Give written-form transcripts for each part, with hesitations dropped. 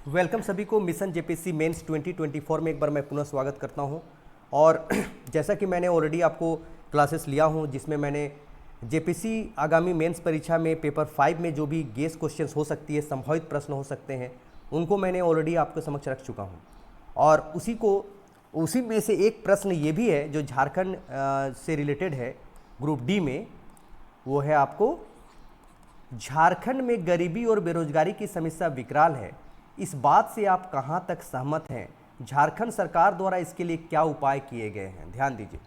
Welcome सभी को mission JPC mains 2024 में एक बार मैं पुनः स्वागत करता हूं। और जैसा कि मैंने ऑलरेडी आपको क्लासेस लिया हूं जिसमें मैंने जेपीसी आगामी मेंस परीक्षा में पेपर 5 में जो भी गेस क्वेश्चंस हो सकती है, संभावित प्रश्न हो सकते हैं, उनको मैंने ऑलरेडी आपके समक्ष रख चुका हूं। और उसी में से एक प्रश्न ये भी है जो झारखंड से रिलेटेड है ग्रुप डी में। वो है आपको, झारखंड में गरीबी और बेरोजगारी की समस्या विकराल है, इस बात से आप कहां तक सहमत हैं? झारखंड सरकार द्वारा इसके लिए क्या उपाय किए गए हैं? ध्यान दीजिए,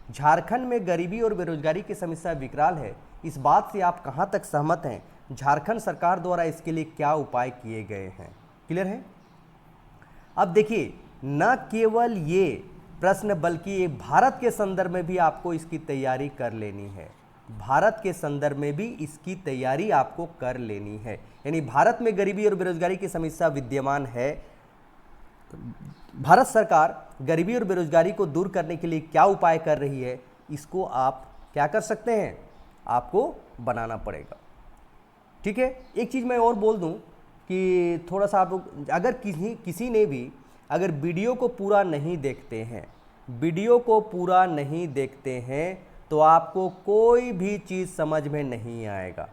झारखंड में गरीबी और बेरोजगारी की समस्या विकराल है, इस बात से आप कहां तक सहमत हैं? झारखंड सरकार द्वारा इसके लिए क्या उपाय किए गए हैं? क्लियर है? अब देखिए, न केवल ये प्रश्न बल्कि ये भारत के संदर्भ में भी आपको इसकी तैयारी कर लेनी है। भारत के संदर्भ में भी इसकी तैयारी आपको कर लेनी है। यानी भारत में गरीबी और बेरोजगारी की समस्या विद्यमान है। भारत सरकार गरीबी और बेरोजगारी को दूर करने के लिए क्या उपाय कर रही है, इसको आप क्या कर सकते हैं? आपको बनाना पड़ेगा। ठीक है, एक चीज़ मैं और बोल दूं कि थोड़ा सा आप लोग अगर किसी ने भी अगर वीडियो को पूरा नहीं देखते हैं तो आपको कोई भी चीज़ समझ में नहीं आएगा,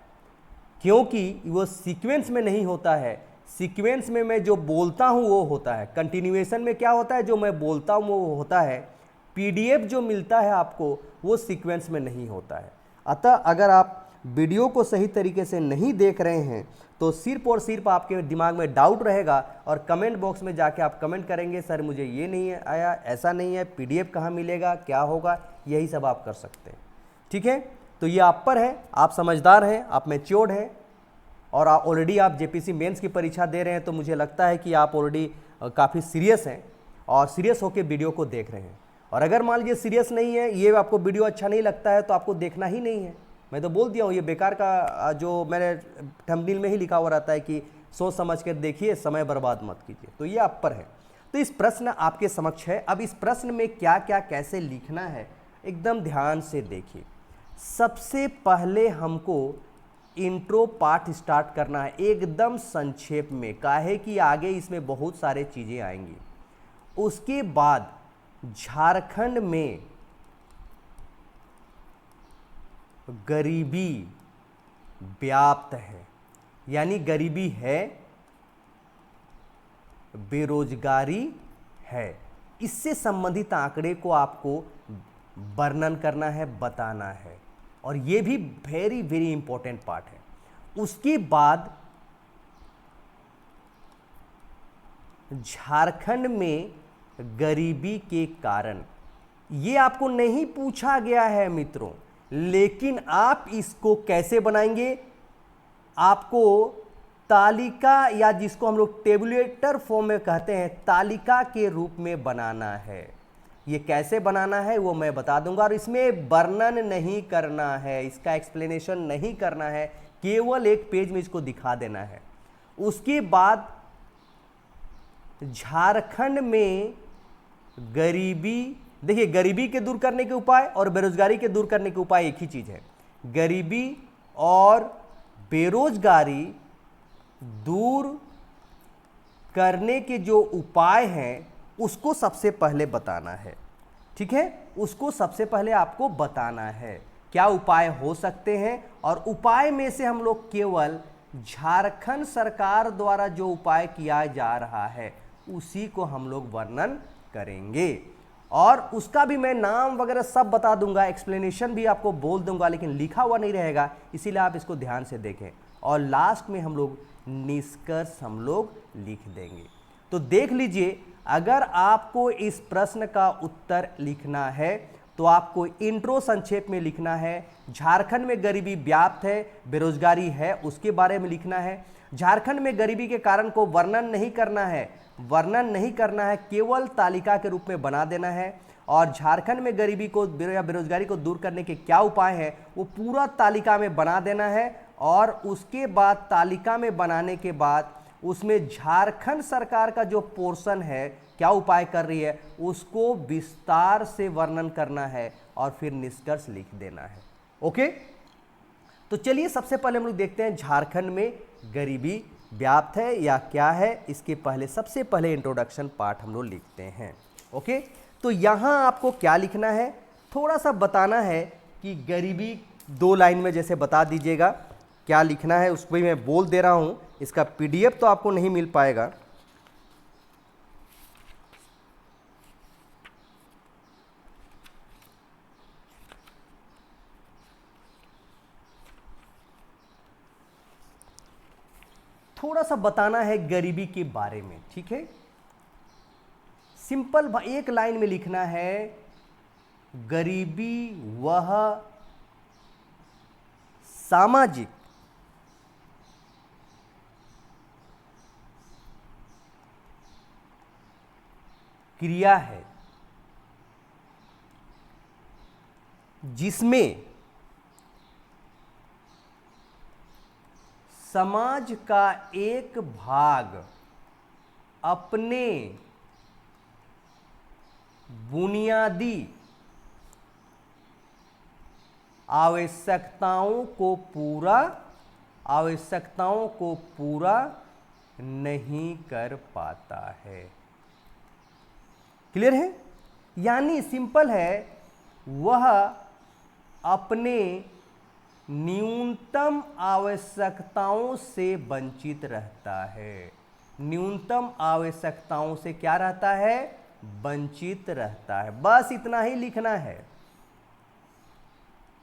क्योंकि वो सीक्वेंस में नहीं होता है। सीक्वेंस में मैं जो बोलता हूँ वो होता है, कंटिन्यूएशन में क्या होता है, जो मैं बोलता हूँ वो होता है। पीडीएफ जो मिलता है आपको वो सीक्वेंस में नहीं होता है। अतः अगर आप वीडियो को सही तरीके से नहीं देख रहे हैं तो सिर्फ और सिर्फ आपके दिमाग में डाउट रहेगा और कमेंट बॉक्स में जाके आप कमेंट करेंगे, सर मुझे ये नहीं आया, ऐसा नहीं है, पीडीएफ कहाँ मिलेगा, क्या होगा, यही सब आप कर सकते हैं। ठीक है, तो ये आप पर है, आप समझदार हैं, आप मैच्योर्ड हैं और ऑलरेडी आप जेपीसी मेंस की परीक्षा दे रहे हैं, तो मुझे लगता है कि आप ऑलरेडी काफ़ी सीरियस हैं और सीरियस होकर वीडियो को देख रहे हैं। और अगर मान लीजिए सीरियस नहीं है, ये आपको वीडियो अच्छा नहीं लगता है, तो आपको देखना ही नहीं है। मैं तो बोल दिया हूँ, ये बेकार का जो मैंने थंबनेल में ही लिखा हुआ रहता है कि सोच समझ कर देखिए, समय बर्बाद मत कीजिए। तो ये आप पर है। तो इस प्रश्न आपके समक्ष है। अब इस प्रश्न में क्या क्या कैसे लिखना है एकदम ध्यान से देखिए। सबसे पहले हमको इंट्रो पार्ट स्टार्ट करना है एकदम संक्षेप में, काहे कि आगे इसमें बहुत सारे चीज़ें आएंगी। उसके बाद झारखंड में गरीबी व्याप्त है, यानी गरीबी है, बेरोजगारी है, इससे संबंधित आंकड़े को आपको वर्णन करना है, बताना है। और ये भी वेरी वेरी इंपॉर्टेंट पार्ट है। उसके बाद झारखंड में गरीबी के कारण, ये आपको नहीं पूछा गया है मित्रों, लेकिन आप इसको कैसे बनाएंगे? आपको तालिका, या जिसको हम लोग टेबुलेटर फॉर्म में कहते हैं, तालिका के रूप में बनाना है। ये कैसे बनाना है वो मैं बता दूंगा, और इसमें वर्णन नहीं करना है, इसका एक्सप्लेनेशन नहीं करना है, केवल एक पेज में इसको दिखा देना है। उसके बाद झारखंड में गरीबी, देखिए गरीबी के दूर करने के उपाय और बेरोजगारी के दूर करने के उपाय एक ही चीज है। गरीबी और बेरोजगारी दूर करने के जो उपाय हैं उसको सबसे पहले बताना है। ठीक है, उसको सबसे पहले आपको बताना है क्या उपाय हो सकते हैं, और उपाय में से हम लोग केवल झारखंड सरकार द्वारा जो उपाय किया जा रहा है उसी को हम लोग वर्णन करेंगे। और उसका भी मैं नाम वगैरह सब बता दूंगा, एक्सप्लेनेशन भी आपको बोल दूंगा, लेकिन लिखा हुआ नहीं रहेगा, इसीलिए आप इसको ध्यान से देखें। और लास्ट में हम लोग निष्कर्ष हम लोग लिख देंगे। तो देख लीजिए, अगर आपको इस प्रश्न का उत्तर लिखना है तो आपको इंट्रो संक्षेप में लिखना है। झारखंड में गरीबी व्याप्त है, बेरोजगारी है, उसके बारे में लिखना है। झारखंड में गरीबी के कारण को वर्णन नहीं करना है, केवल तालिका के रूप में बना देना है। और झारखंड में गरीबी को या बेरोजगारी को दूर करने के क्या उपाय हैं वो पूरा तालिका में बना देना है। और उसके बाद तालिका में बनाने के बाद उसमें झारखंड सरकार का जो पोर्शन है, क्या उपाय कर रही है, उसको विस्तार से वर्णन करना है और फिर निष्कर्ष लिख देना है। ओके, तो चलिए सबसे पहले हम लोग देखते हैं झारखंड में गरीबी व्याप्त है या क्या है, इसके पहले सबसे पहले इंट्रोडक्शन पार्ट हम लोग लिखते हैं। ओके, तो यहाँ आपको क्या लिखना है, थोड़ा सा बताना है कि गरीबी 2 लाइन में जैसे बता दीजिएगा क्या लिखना है, उसको भी मैं बोल दे रहा हूँ। इसका पीडीएफ तो आपको नहीं मिल पाएगा, थोड़ा सा बताना है गरीबी के बारे में। ठीक है, सिंपल एक लाइन में लिखना है, गरीबी वह सामाजिक क्रिया है जिसमें समाज का एक भाग अपने बुनियादी आवश्यकताओं को पूरा नहीं कर पाता है। क्लियर है? यानी सिंपल है, वह अपने न्यूनतम आवश्यकताओं से वंचित रहता है। न्यूनतम आवश्यकताओं से क्या रहता है? वंचित रहता है। बस इतना ही लिखना है।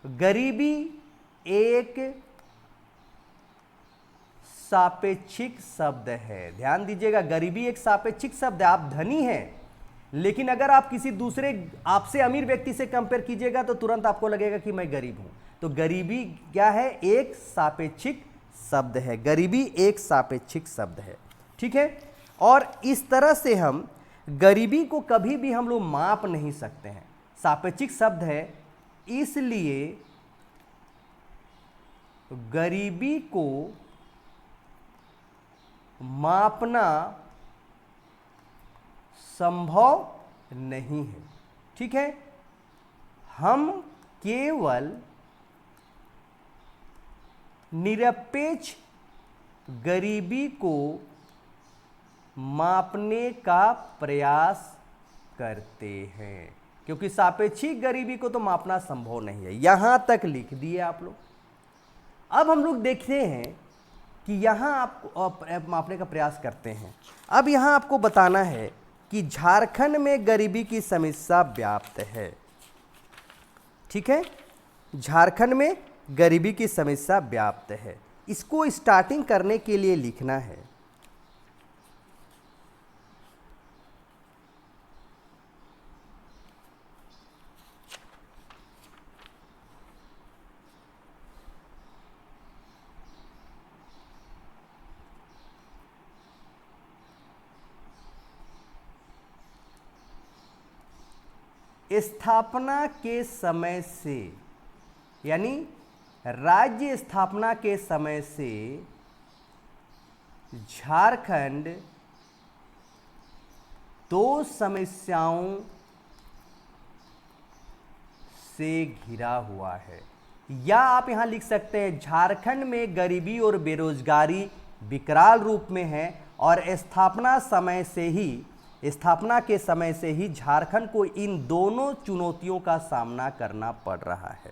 गरीबी एक सापेक्षिक शब्द है। ध्यान दीजिएगा, गरीबी एक सापेक्षिक शब्द है। आप धनी हैं, लेकिन अगर आप किसी दूसरे आपसे अमीर व्यक्ति से कंपेयर कीजिएगा तो तुरंत आपको लगेगा कि मैं गरीब हूं। तो गरीबी क्या है? एक सापेक्षिक शब्द है। गरीबी एक सापेक्षिक शब्द है। ठीक है, और इस तरह से हम गरीबी को कभी भी हम लोग माप नहीं सकते हैं। सापेक्षिक शब्द है, इसलिए गरीबी को मापना संभव नहीं है। ठीक है, हम केवल निरपेक्ष गरीबी को मापने का प्रयास करते हैं, क्योंकि सापेक्षिक गरीबी को तो मापना संभव नहीं है। यहां तक लिख दिए आप लोग। अब हम लोग देखते हैं कि यहां आपको मापने का प्रयास करते हैं। अब यहां आपको बताना है कि झारखंड में गरीबी की समस्या व्याप्त है। ठीक है, झारखंड में गरीबी की समस्या व्याप्त है। इसको स्टार्टिंग करने के लिए लिखना है, स्थापना के समय से, यानी राज्य स्थापना के समय से झारखंड 2 समस्याओं से घिरा हुआ है। या आप यहां लिख सकते हैं, झारखंड में गरीबी और बेरोजगारी विकराल रूप में है और स्थापना के समय से ही झारखंड को इन दोनों चुनौतियों का सामना करना पड़ रहा है।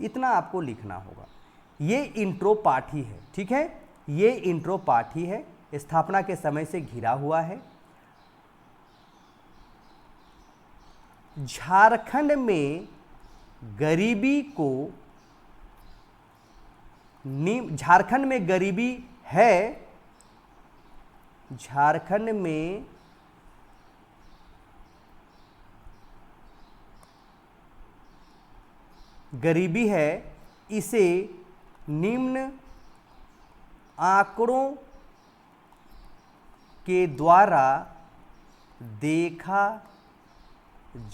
इतना आपको लिखना होगा। ये इंट्रो पार्ट ही है। ठीक है, ये इंट्रो पार्ट ही है। स्थापना के समय से घिरा हुआ है। झारखंड में गरीबी को झारखंड में गरीबी है। झारखंड में गरीबी है, इसे निम्न आंकड़ों के द्वारा देखा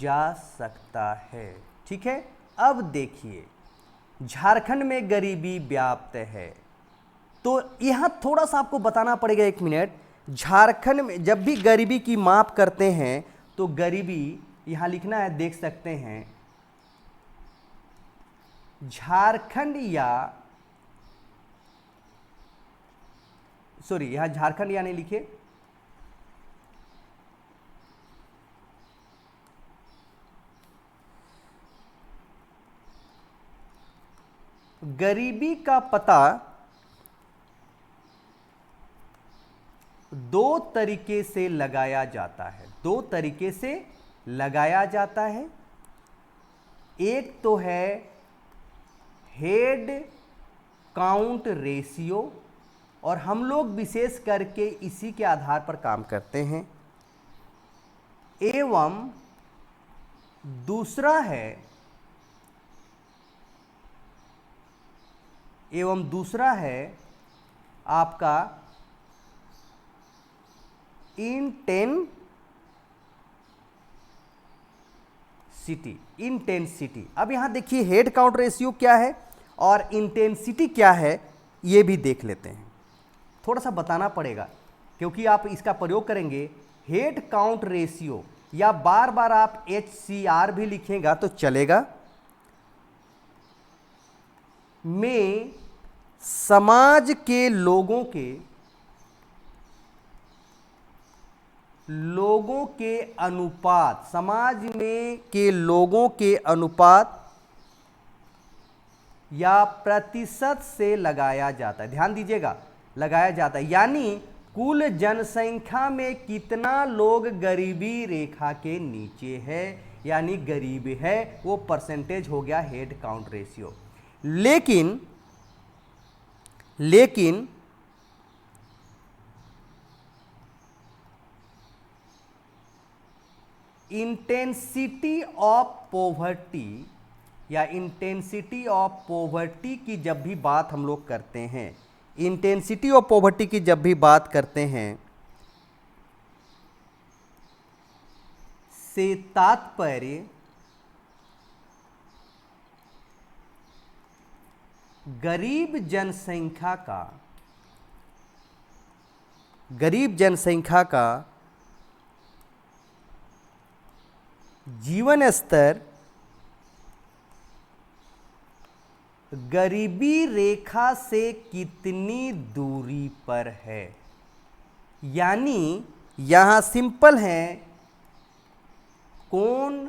जा सकता है। ठीक है, अब देखिए, झारखंड में गरीबी व्याप्त है, तो यहां थोड़ा सा आपको बताना पड़ेगा। 1 मिनट। झारखंड में जब भी गरीबी की माप करते हैं तो गरीबी यहां लिखना है, देख सकते हैं, झारखंड या सॉरी यहां झारखंड यानी लिखिए, गरीबी का पता दो तरीके से लगाया जाता है, दो तरीके से लगाया जाता है। एक तो है हेड काउंट रेशियो, और हम लोग विशेष करके इसी के आधार पर काम करते हैं। एवं दूसरा है आपका इंटेंसिटी। अब यहां देखिए हेड काउंट रेशियो क्या है और इंटेंसिटी क्या है, ये भी देख लेते हैं। थोड़ा सा बताना पड़ेगा क्योंकि आप इसका प्रयोग करेंगे हेड काउंट रेशियो, या बार बार आप HCR भी लिखेगा तो चलेगा, में समाज के लोगों के अनुपात, समाज में के लोगों के अनुपात या प्रतिशत से लगाया जाता है। ध्यान दीजिएगा, लगाया जाता है, यानी कुल जनसंख्या में कितना लोग गरीबी रेखा के नीचे है यानी गरीब है, वो परसेंटेज हो गया हेड काउंट रेशियो। लेकिन इंटेंसिटी ऑफ पॉवर्टी या इंटेंसिटी ऑफ पॉवर्टी की जब भी बात हम लोग करते हैं, इंटेंसिटी ऑफ पॉवर्टी की जब भी बात करते हैं, से तात्पर्य गरीब जनसंख्या का जीवन स्तर गरीबी रेखा से कितनी दूरी पर है। यानी यहां सिंपल है, कौन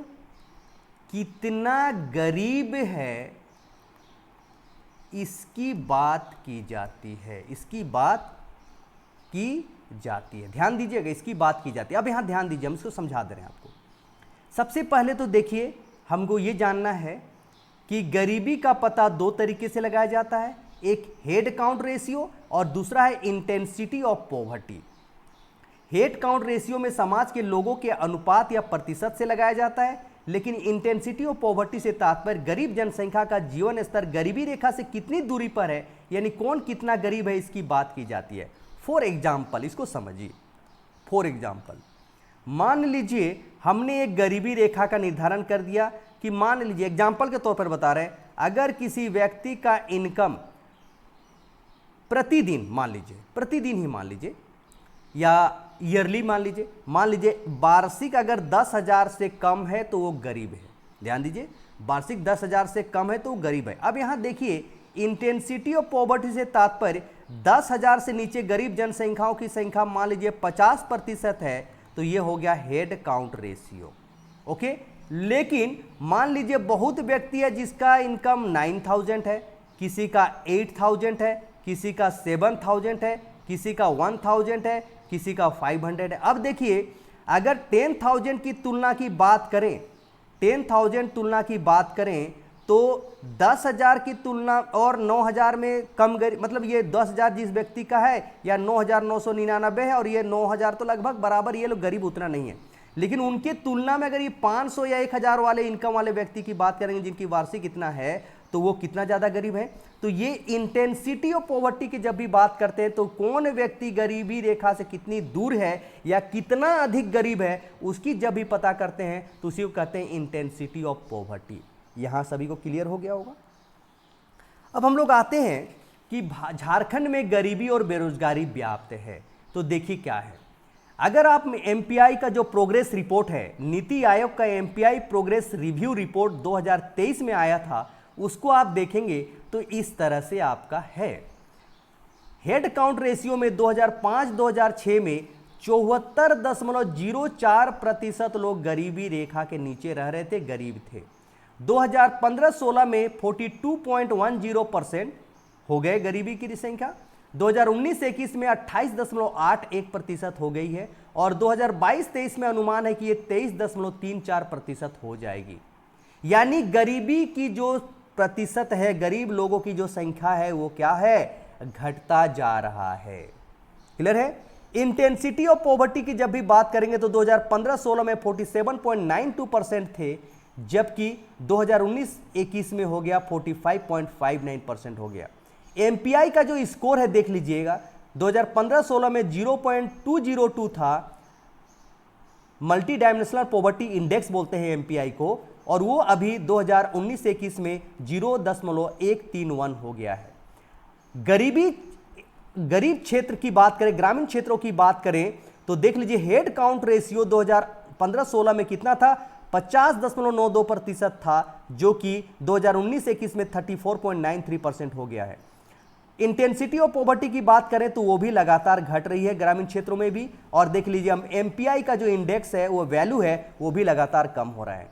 कितना गरीब है इसकी बात की जाती है, इसकी बात की जाती है। ध्यान दीजिएगा, इसकी बात की जाती है। अब यहां ध्यान दीजिए, हम इसको समझा दे रहे हैं आपको। सबसे पहले तो देखिए, हमको ये जानना है कि गरीबी का पता दो तरीके से लगाया जाता है, एक हेड काउंट रेशियो और दूसरा है intensity of poverty. Head count ratio में समाज के लोगों के अनुपात या प्रतिशत से लगाया जाता है, लेकिन इंटेंसिटी ऑफ पॉवर्टी से तात्पर्य गरीब जनसंख्या का जीवन स्तर गरीबी रेखा से कितनी दूरी पर है, यानी कौन कितना गरीब है इसकी बात की जाती है। फॉर एग्जाम्पल, इसको समझिए। फॉर एग्जाम्पल, मान लीजिए हमने एक गरीबी रेखा का निर्धारण कर दिया कि मान लीजिए, एग्जाम्पल के तौर पर बता रहे हैं, अगर किसी व्यक्ति का इनकम प्रतिदिन ही मान लीजिए या ईयरली मान लीजिए वार्षिक अगर 10,000 से कम है तो वो गरीब है। ध्यान दीजिए, वार्षिक 10,000 से कम है तो वो गरीब है। अब यहां देखिए, इंटेंसिटी ऑफ पॉवर्टी से तात्पर्य 10,000 से नीचे गरीब जनसंख्याओं की संख्या मान लीजिए 50% है, तो ये हो गया हेड काउंट रेशियो। ओके, लेकिन मान लीजिए बहुत व्यक्ति है जिसका इनकम 9,000 है, किसी का 8,000 है, किसी का 7,000 है, किसी का 1,000 है, किसी का 500 है। अब देखिए, अगर 10,000 की तुलना की बात करें, 10,000 तुलना की बात करें तो 10,000 की तुलना और 9,000 में कम गरीब, मतलब ये 10,000 जिस व्यक्ति का है या 9,999 है और ये 9,000, तो लगभग बराबर, ये लोग गरीब उतना नहीं है। लेकिन उनके तुलना में अगर ये 500 या 1,000 वाले इनकम वाले व्यक्ति की बात करेंगे जिनकी वार्षिक इतना है, तो वो कितना ज़्यादा गरीब है। तो ये इंटेंसिटी ऑफ पॉवर्टी की जब भी बात करते हैं तो कौन व्यक्ति गरीबी रेखा से कितनी दूर है या कितना अधिक गरीब है, उसकी जब भी पता करते हैं तो उसी को कहते हैं इंटेंसिटी ऑफ पॉवर्टी। यहां सभी को क्लियर हो गया होगा। अब हम लोग आते हैं कि झारखंड में गरीबी और बेरोजगारी व्याप्त है। तो देखिए क्या है, अगर आप एमपीआई का जो प्रोग्रेस रिपोर्ट है, नीति आयोग का एमपीआई प्रोग्रेस रिव्यू रिपोर्ट 2023 में आया था, उसको आप देखेंगे तो इस तरह से आपका है। हेड काउंट रेशियो में 2005-2006 में 74.04% लोग गरीबी रेखा के नीचे रह रहे थे, गरीब थे। 2015-16 में 42.10% हो गए गरीबी की संख्या। 2019-21 में 28.81% हो गई है और 2022-23 में अनुमान है कि ये 23.34% हो जाएगी। यानी गरीबी की जो प्रतिशत है, गरीब लोगों की जो संख्या है वो क्या है, घटता जा रहा है। क्लियर है। इंटेंसिटी ऑफ पॉवर्टी की जब भी बात करेंगे तो 2015-16 में 47.92% थे, जबकि 2019-21 में हो गया 45.59% हो गया। एमपीआई का जो स्कोर है देख लीजिएगा, 2015-16 में 0.202 था, मल्टी डायमेंशनल पॉवर्टी इंडेक्स बोलते हैं एमपीआई को, और वो अभी 2019-21 में 0.131 हो गया है। गरीब क्षेत्र की बात करें, ग्रामीण क्षेत्रों की बात करें तो देख लीजिए हेड काउंट रेशियो 2015-16 में कितना था, 50.92% था, जो कि 2019-21 में 34.93% हो गया है। इंटेंसिटी ऑफ पॉवर्टी की बात करें तो वो भी लगातार घट रही है ग्रामीण क्षेत्रों में भी, और देख लीजिए हम एमपीआई का जो इंडेक्स है, वो वैल्यू है, वो भी लगातार कम हो रहा है।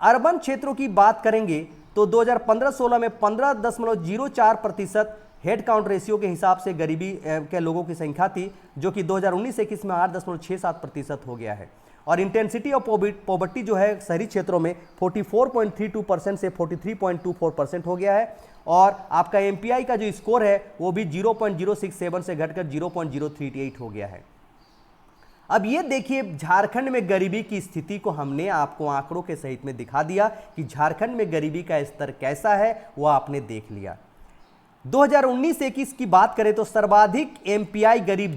अर्बन क्षेत्रों की बात करेंगे तो 2015-16 में 15.04% हेड काउंट रेशियो के हिसाब से गरीबी के लोगों की संख्या थी, जो कि 2019-21 में 8.67% हो गया है। और इंटेंसिटी ऑफ पॉवर्टी जो है शहरी क्षेत्रों में 44.32% से 43.24% हो गया है, और आपका एमपीआई का जो स्कोर है वो भी 0.067 से घटकर 0.038 हो गया है। अब ये देखिए झारखंड में गरीबी की स्थिति को हमने आपको आंकड़ों के सहित में दिखा दिया कि झारखंड में गरीबी का स्तर कैसा है, वो आपने देख लिया। 2019-21 की बात करें तो सर्वाधिक एमपीआई गरीब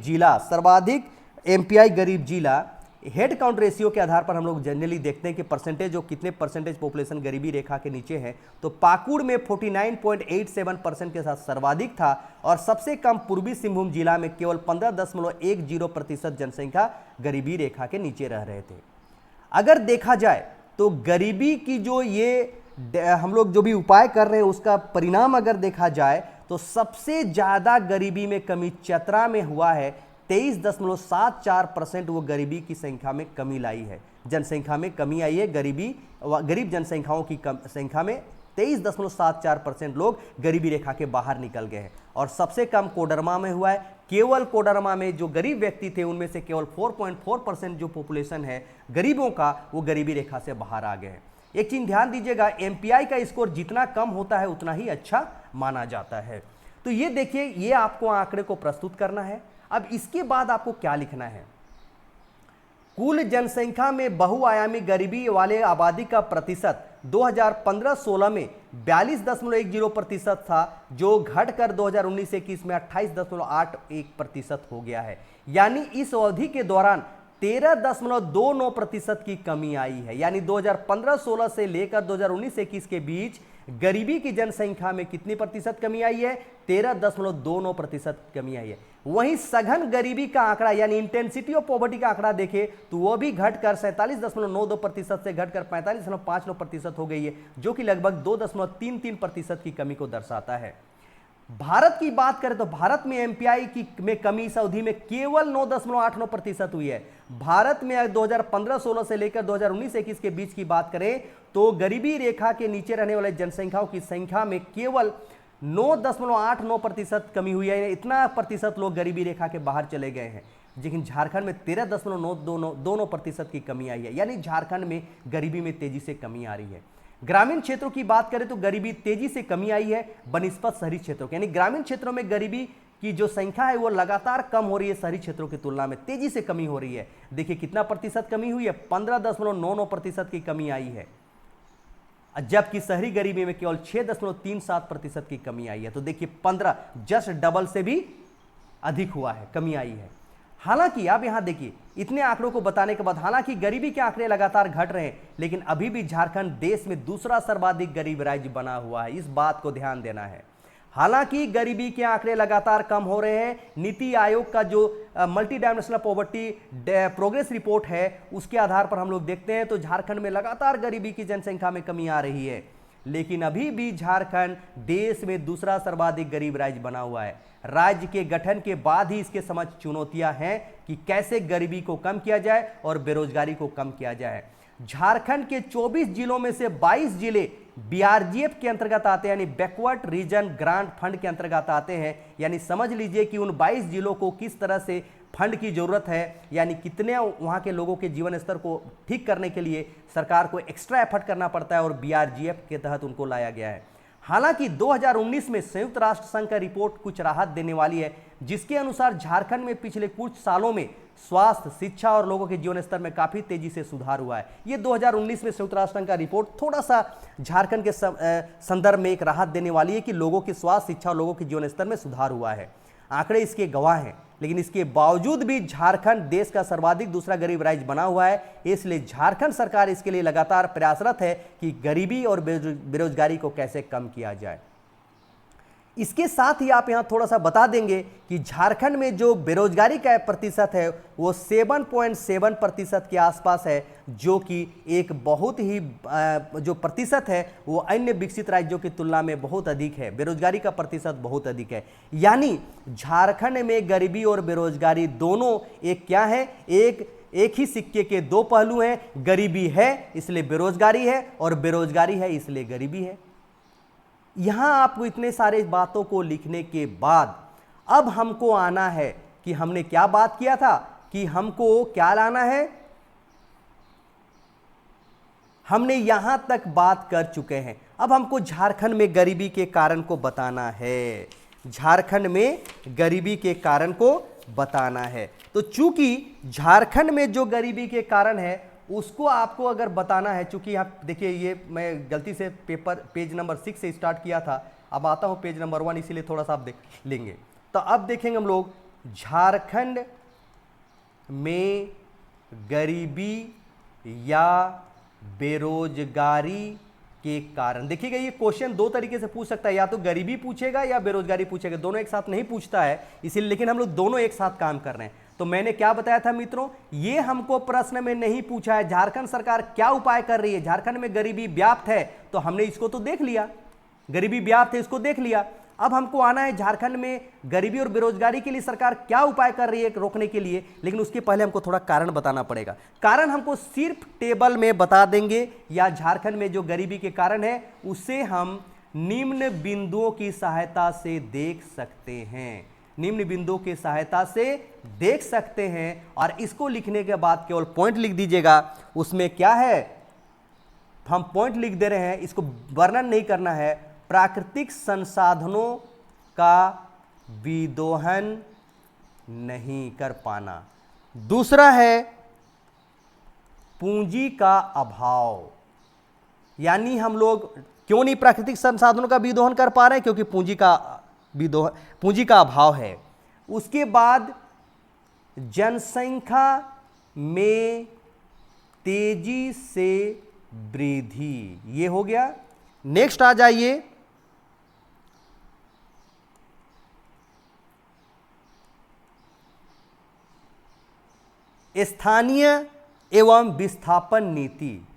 जिला हेड काउंट रेशियो के आधार पर हम लोग जनरली देखते हैं कि परसेंटेज, जो कितने परसेंटेज पॉपुलेशन गरीबी रेखा के नीचे है, तो पाकुड़ में 49.87% के साथ सर्वाधिक था, और सबसे कम पूर्वी सिंहभूम जिला में केवल 15.10% जनसंख्या गरीबी रेखा के नीचे रह रहे थे। अगर देखा जाए तो गरीबी की जो ये हम लोग जो भी उपाय कर रहे हैं उसका परिणाम अगर देखा जाए तो सबसे ज्यादा गरीबी में कमी चतरा में हुआ है। 23.74% वो गरीबी की संख्या में कमी लाई है, जनसंख्या में कमी आई है। गरीब जनसंख्याओं की संख्या में 23.74% लोग गरीबी रेखा के बाहर निकल गए हैं, और सबसे कम कोडरमा में हुआ है। केवल कोडरमा में जो गरीब व्यक्ति थे उनमें से केवल 4.4% जो पॉपुलेशन है गरीबों का, वो गरीबी रेखा से बाहर आ गए हैं। एक चीज ध्यान दीजिएगा, एमपीआई का स्कोर जितना कम होता है उतना ही अच्छा माना जाता है। तो ये देखिए, ये आपको आंकड़े को प्रस्तुत करना है। अब इसके बाद आपको क्या लिखना है, कुल जनसंख्या में बहुआयामी गरीबी वाले आबादी का प्रतिशत 2015-16 में 42.10% था, जो घटकर 2019-21 में 28.81% हो गया है। यानी इस अवधि के दौरान 13.29% की कमी आई है। यानी 2015-16 से लेकर 2019-21 के बीच गरीबी की जनसंख्या में कितनी प्रतिशत कमी आई है, 13.29% कमी आई है। वहीं सघन गरीबी का आंकड़ा यानी इंटेंसिटी ऑफ पॉवर्टी का आंकड़ा देखें तो वह भी घटकर 47.92% से घटकर 45.59% हो गई है, जो कि लगभग 2.33% की कमी को दर्शाता है। भारत की बात करें तो भारत में एमपीआई की में कमी इस अवधि में केवल 9.89% हुई है। भारत में 2015-16 से लेकर 2019-21 के बीच की बात करें तो गरीबी रेखा के नीचे रहने वाले जनसंख्याओं की संख्या में केवल 9.89% कमी हुई है। इतना प्रतिशत लोग गरीबी रेखा के बाहर चले गए हैं, लेकिन झारखंड में 13.92% की कमी आई है। यानी झारखंड में गरीबी में तेजी से कमी आ रही है। ग्रामीण क्षेत्रों की बात करें तो गरीबी तेजी से कमी आई है बनिस्पत शहरी क्षेत्रों के, यानी ग्रामीण क्षेत्रों में गरीबी की जो संख्या है वो लगातार कम हो रही है, शहरी क्षेत्रों की तुलना में तेजी से कमी हो रही है। देखिए कितना प्रतिशत कमी हुई है, 15.99% की कमी आई है, जबकि शहरी गरीबी में केवल 6.37% की कमी आई है। तो देखिए 15 जस्ट डबल से भी अधिक हुआ है, कमी आई है। हालांकि आप यहां देखिए इतने आंकड़ों को बताने के बाद, हालांकि गरीबी के आंकड़े लगातार घट रहे हैं, लेकिन अभी भी झारखंड देश में दूसरा सर्वाधिक गरीब राज्य बना हुआ है। इस बात को ध्यान देना है। हालांकि गरीबी के आंकड़े लगातार कम हो रहे हैं, नीति आयोग का जो multi dimensional poverty progress report है उसके आधार पर हम लोग देखते हैं तो झारखंड में लगातार गरीबी की जनसंख्या में कमी आ रही है। लेकिन अभी भी झारखंड देश में दूसरा सर्वाधिक गरीब राज्य बना हुआ है। राज्य के गठन के बाद ही इसके समक्ष चुनौतियां हैं कि कैसे गरीबी को कम किया जाए और बेरोजगारी को कम किया जाए। झारखंड के 24 जिलों में से 22 जिले बीआरजीएफ के अंतर्गत आते हैं, यानी बैकवर्ड रीजन ग्रांट फंड के अंतर्गत आते हैं। यानी समझ लीजिए कि उन 22 जिलों को किस तरह से फंड की जरूरत है, यानी कितने वहां के लोगों के जीवन स्तर को ठीक करने के लिए सरकार को एक्स्ट्रा एफर्ट करना पड़ता है और बीआरजीएफ के तहत उनको लाया गया है। हालांकि 2019 में संयुक्त राष्ट्र संघ का रिपोर्ट कुछ राहत देने वाली है, जिसके अनुसार झारखंड में पिछले कुछ सालों में स्वास्थ्य, शिक्षा और लोगों के जीवन स्तर में काफी तेजी से सुधार हुआ है। ये 2019 में संयुक्त राष्ट्र संघ का रिपोर्ट थोड़ा सा झारखंड के संदर्भ में एक राहत देने वाली है कि लोगों के स्वास्थ्य, शिक्षा और लोगों के जीवन स्तर में सुधार हुआ है। आंकड़े इसके गवाह हैं, लेकिन इसके बावजूद भी झारखंड देश का सर्वाधिक दूसरा गरीब राज्य बना हुआ है। इसलिए झारखंड सरकार इसके लिए लगातार प्रयासरत है कि गरीबी और बेरोजगारी को कैसे कम किया जाए। इसके साथ ही आप यहां थोड़ा सा बता देंगे कि झारखंड में जो बेरोजगारी का प्रतिशत है वो 7.7% के आसपास है, जो कि एक बहुत ही जो प्रतिशत है वो अन्य विकसित राज्यों की तुलना में बहुत अधिक है। बेरोजगारी का प्रतिशत बहुत अधिक है। यानी झारखंड में गरीबी और बेरोजगारी दोनों एक क्या है, एक ही सिक्के के दो पहलू हैं। गरीबी है इसलिए बेरोजगारी है, और बेरोजगारी है इसलिए गरीबी है। यहां आपको इतने सारे बातों को लिखने के बाद अब हमको आना है कि हमने क्या बात किया था कि हमको क्या लाना है। हमने यहां तक बात कर चुके हैं, अब हमको झारखंड में गरीबी के कारण को बताना है। झारखंड में गरीबी के कारण को बताना है। तो चूंकि झारखंड में जो गरीबी के कारण है उसको आपको अगर बताना है, चूंकि यहाँ देखिए ये मैं गलती से पेज नंबर 6 से स्टार्ट किया था, अब आता हूँ पेज नंबर 1, इसीलिए थोड़ा सा आप देख लेंगे। तो अब देखेंगे हम लोग झारखंड में गरीबी या बेरोजगारी के कारण। देखिएगा ये क्वेश्चन दो तरीके से पूछ सकता है, या तो गरीबी पूछेगा या बेरोजगारी पूछेगा, दोनों एक साथ नहीं पूछता है इसीलिए, लेकिन हम लोग दोनों एक साथ काम कर रहे हैं। तो मैंने क्या बताया था मित्रों, ये हमको प्रश्न में नहीं पूछा है झारखंड सरकार क्या उपाय कर रही है। झारखंड में गरीबी व्याप्त है तो हमने इसको तो देख लिया, गरीबी व्याप्त है इसको देख लिया। अब हमको आना है झारखंड में गरीबी और बेरोजगारी के लिए सरकार क्या उपाय कर रही है रोकने के लिए, लेकिन उसके पहले हमको थोड़ा कारण बताना पड़ेगा। कारण हमको सिर्फ टेबल में बता देंगे, या झारखंड में जो गरीबी के कारण है उसे हम निम्न बिंदुओं की सहायता से देख सकते हैं। निम्न बिंदुओं की सहायता से देख सकते हैं, और इसको लिखने के बाद केवल पॉइंट लिख दीजिएगा। उसमें क्या है, हम पॉइंट लिख दे रहे हैं, इसको वर्णन नहीं करना है। प्राकृतिक संसाधनों का विदोहन नहीं कर पाना। दूसरा है पूंजी का अभाव, यानी हम लोग क्यों नहीं प्राकृतिक संसाधनों का विदोहन कर पा रहे हैं, क्योंकि पूंजी का अभाव है। उसके बाद जनसंख्या में तेजी से वृद्धि, ये हो गया। नेक्स्ट आ जाइए, स्थानीय एवं विस्थापन नीति।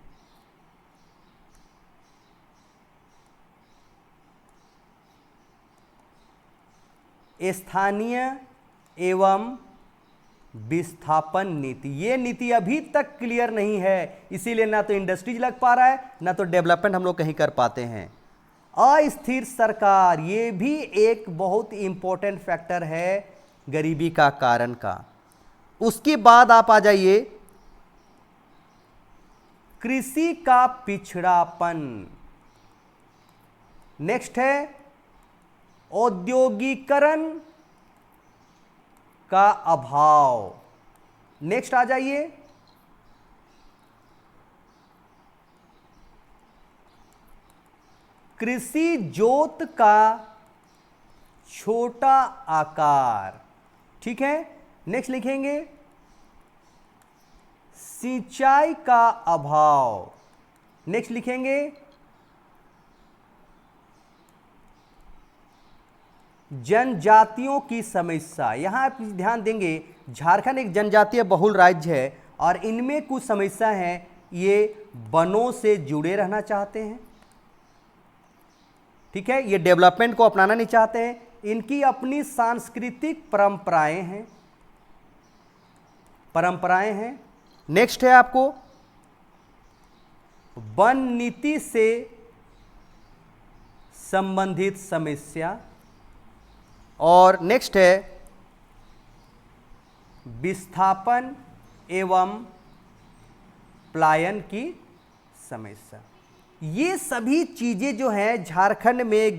स्थानीय एवं विस्थापन नीति, ये नीति अभी तक क्लियर नहीं है, इसीलिए ना तो इंडस्ट्रीज लग पा रहा है ना तो डेवलपमेंट हम लोग कहीं कर पाते हैं। अस्थिर सरकार, ये भी एक बहुत इंपॉर्टेंट फैक्टर है गरीबी का कारण का। उसके बाद आप आ जाइए कृषि का पिछड़ापन। नेक्स्ट है औद्योगिकरण का अभाव। नेक्स्ट आ जाइए कृषि जोत का छोटा आकार। ठीक है, नेक्स्ट लिखेंगे सिंचाई का अभाव। नेक्स्ट लिखेंगे जनजातियों की समस्या। यहां आप ध्यान देंगे झारखंड एक जनजातीय बहुल राज्य है और इनमें कुछ समस्या हैं, ये वनों से जुड़े रहना चाहते हैं, ठीक है, ये डेवलपमेंट को अपनाना नहीं चाहते हैं, इनकी अपनी सांस्कृतिक परंपराएं हैं। नेक्स्ट है आपको वन नीति से संबंधित समस्या, और नेक्स्ट है विस्थापन एवं पलायन की समस्या। ये सभी चीजें जो हैं झारखंड में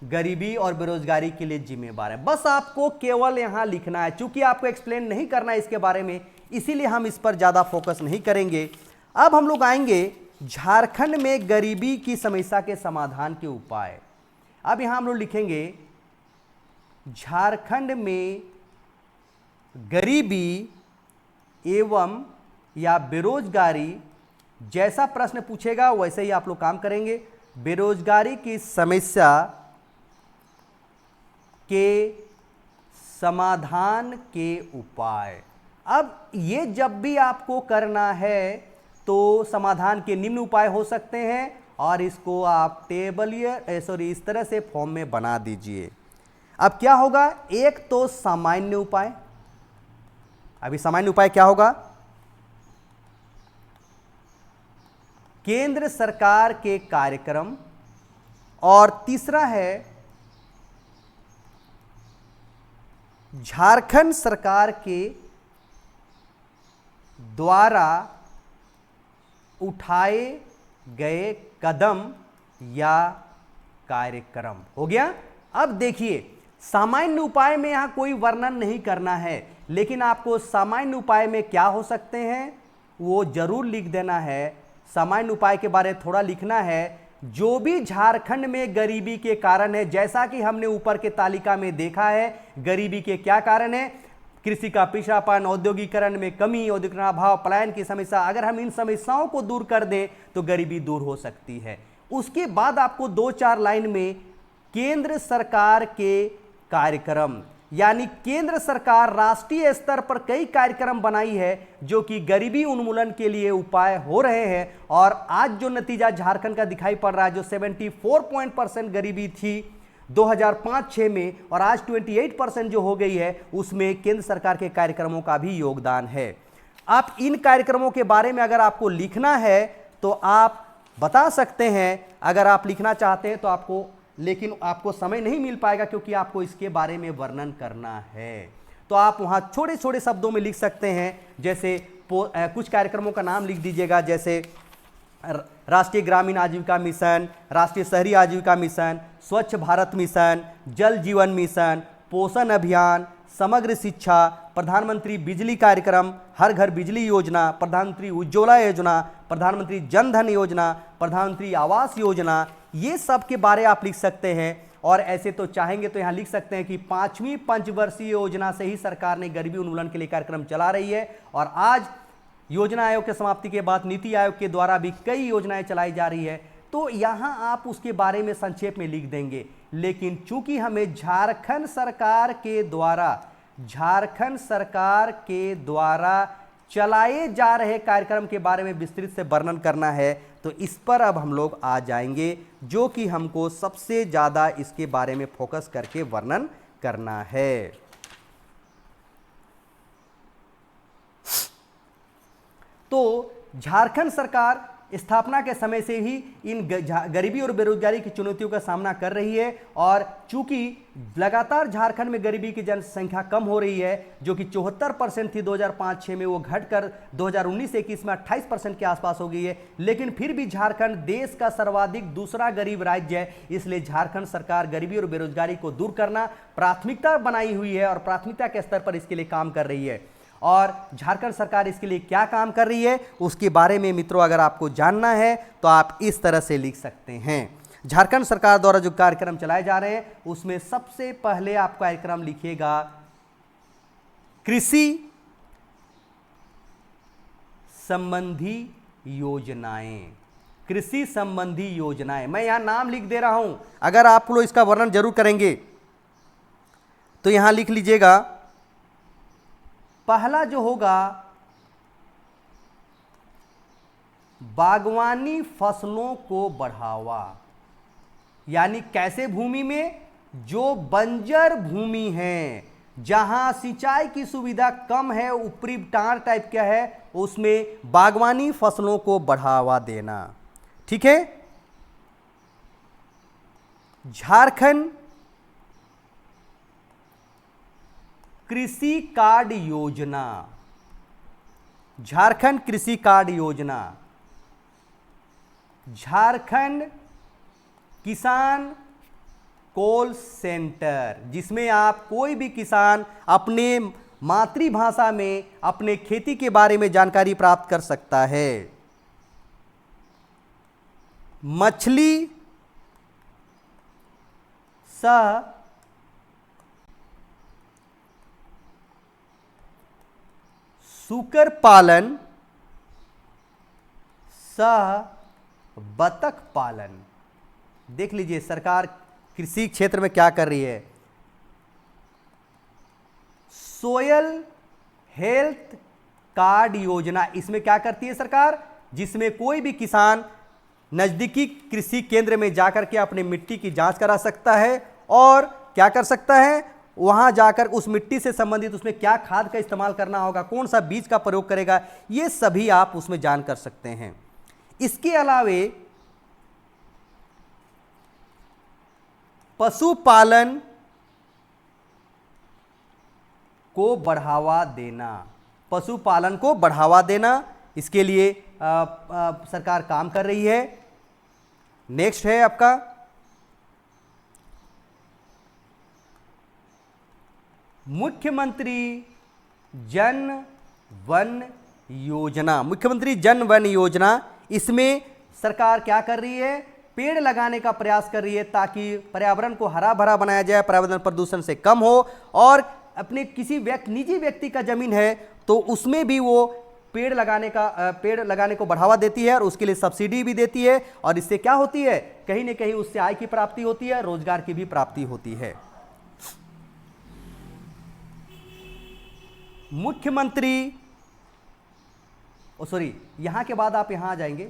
गरीबी और बेरोजगारी के लिए जिम्मेवार है। बस आपको केवल यहां लिखना है, चूंकि आपको एक्सप्लेन नहीं करना है इसके बारे में, इसीलिए हम इस पर ज्यादा फोकस नहीं करेंगे। अब हम लोग आएंगे झारखंड में गरीबी की समस्या के समाधान के उपाय। अब यहां हम लोग लिखेंगे झारखंड में गरीबी एवं या बेरोजगारी, जैसा प्रश्न पूछेगा वैसे ही आप लोग काम करेंगे। बेरोजगारी की समस्या के समाधान के उपाय। अब ये जब भी आपको करना है तो समाधान के निम्न उपाय हो सकते हैं, और इसको आप इस तरह से फॉर्म में बना दीजिए। अब क्या होगा, एक तो सामान्य उपाय। अभी सामान्य उपाय क्या होगा, केंद्र सरकार के कार्यक्रम, और तीसरा है झारखंड सरकार के द्वारा उठाए गए कदम या कार्यक्रम। हो गया। अब देखिए, सामान्य उपाय में यहां कोई वर्णन नहीं करना है, लेकिन आपको सामान्य उपाय में क्या हो सकते हैं वो जरूर लिख देना है। सामान्य उपाय के बारे में थोड़ा लिखना है। जो भी झारखंड में गरीबी के कारण है, जैसा कि हमने ऊपर के तालिका में देखा है, गरीबी के क्या कारण है, कृषि का पिछड़ापन, औद्योगिकरण में कमी, औद्योगिक अभाव, पलायन की समस्या। अगर हम इन समस्याओं को दूर कर दें तो गरीबी दूर हो सकती है। उसके बाद आपको 2-4 लाइन में केंद्र सरकार के कार्यक्रम, यानी केंद्र सरकार राष्ट्रीय स्तर पर कई कार्यक्रम बनाई है जो कि गरीबी उन्मूलन के लिए उपाय हो रहे हैं। और आज जो नतीजा झारखंड का दिखाई पड़ रहा है, जो 74% गरीबी थी 2005-6 में, और आज 28% जो हो गई है, उसमें केंद्र सरकार के कार्यक्रमों का भी योगदान है। आप इन कार्यक्रमों के बारे में अगर आपको लिखना है तो आप बता सकते हैं, अगर आप लिखना चाहते हैं तो आपको, लेकिन आपको समय नहीं मिल पाएगा क्योंकि आपको इसके बारे में वर्णन करना है। तो आप वहां छोटे छोटे शब्दों में लिख सकते हैं, जैसे कुछ कार्यक्रमों का नाम लिख दीजिएगा, जैसे राष्ट्रीय ग्रामीण आजीविका मिशन, राष्ट्रीय शहरी आजीविका मिशन, स्वच्छ भारत मिशन, जल जीवन मिशन, पोषण अभियान, समग्र शिक्षा, प्रधानमंत्री बिजली कार्यक्रम, हर घर बिजली योजना, प्रधानमंत्री उज्ज्वला योजना, प्रधानमंत्री जन धन योजना, प्रधानमंत्री आवास योजना। ये सब के बारे आप लिख सकते हैं। और ऐसे तो चाहेंगे तो यहाँ लिख सकते हैं कि 5वीं पंचवर्षीय योजना से ही सरकार ने गरीबी उन्मूलन के लिए कार्यक्रम चला रही है, और आज योजना आयोग के समाप्ति के बाद नीति आयोग के द्वारा भी कई योजनाएं चलाई जा रही है। तो यहाँ आप उसके बारे में संक्षेप में लिख देंगे। लेकिन चूंकि हमें झारखंड सरकार के द्वारा चलाए जा रहे कार्यक्रम के बारे में विस्तृत से वर्णन करना है, तो इस पर अब हम लोग आ जाएंगे, जो कि हमको सबसे ज़्यादा इसके बारे में फोकस करके वर्णन करना है। तो झारखंड सरकार स्थापना के समय से ही इन गरीबी और बेरोजगारी की चुनौतियों का सामना कर रही है, और चूंकि लगातार झारखंड में गरीबी की जनसंख्या कम हो रही है, जो कि 74% थी 2005-6 में, वो घटकर 2019-21 में 28% के आसपास हो गई है। लेकिन फिर भी झारखंड देश का सर्वाधिक दूसरा गरीब राज्य है, इसलिए झारखंड सरकार गरीबी और बेरोजगारी को दूर करना प्राथमिकता बनाई हुई है और प्राथमिकता के स्तर पर इसके लिए काम कर रही है। और झारखंड सरकार इसके लिए क्या काम कर रही है उसके बारे में मित्रों अगर आपको जानना है तो आप इस तरह से लिख सकते हैं। झारखंड सरकार द्वारा जो कार्यक्रम चलाए जा रहे हैं उसमें सबसे पहले आप कार्यक्रम लिखिएगा कृषि संबंधी योजनाएं। कृषि संबंधी योजनाएं, मैं यहां नाम लिख दे रहा हूं, अगर आप लोग इसका वर्णन जरूर करेंगे तो यहां लिख लीजिएगा। पहला जो होगा बागवानी फसलों को बढ़ावा, यानी कैसे भूमि में, जो बंजर भूमि है, जहां सिंचाई की सुविधा कम है, ऊपरी टार टाइप क्या है, उसमें बागवानी फसलों को बढ़ावा देना। ठीक है। झारखंड कृषि कार्ड योजना, झारखंड कृषि कार्ड योजना, झारखंड किसान कॉल सेंटर, जिसमें आप कोई भी किसान अपने मातृभाषा में अपने खेती के बारे में जानकारी प्राप्त कर सकता है। मछली सह सुकर पालन सह बतख पालन। देख लीजिए सरकार कृषि क्षेत्र में क्या कर रही है। सोयल हेल्थ कार्ड योजना, इसमें क्या करती है सरकार, जिसमें कोई भी किसान नजदीकी कृषि केंद्र में जाकर के अपनी मिट्टी की जांच करा सकता है और क्या कर सकता है, वहां जाकर उस मिट्टी से संबंधित उसमें क्या खाद का इस्तेमाल करना होगा, कौन सा बीज का प्रयोग करेगा, ये सभी आप उसमें जान कर सकते हैं। इसके अलावे पशुपालन को बढ़ावा देना, पशुपालन को बढ़ावा देना, इसके लिए सरकार काम कर रही है। नेक्स्ट है आपका मुख्यमंत्री जन वन योजना। मुख्यमंत्री जन वन योजना, इसमें सरकार क्या कर रही है, पेड़ लगाने का प्रयास कर रही है ताकि पर्यावरण को हरा भरा बनाया जाए, पर्यावरण प्रदूषण से कम हो, और अपने किसी निजी व्यक्ति का जमीन है तो उसमें भी वो पेड़ लगाने को बढ़ावा देती है और उसके लिए सब्सिडी भी देती है, और इससे क्या होती है, कहीं ना कहीं उससे आय की प्राप्ति होती है, रोजगार की भी प्राप्ति होती है। मुख्यमंत्री यहां के बाद आप यहां आ जाएंगे,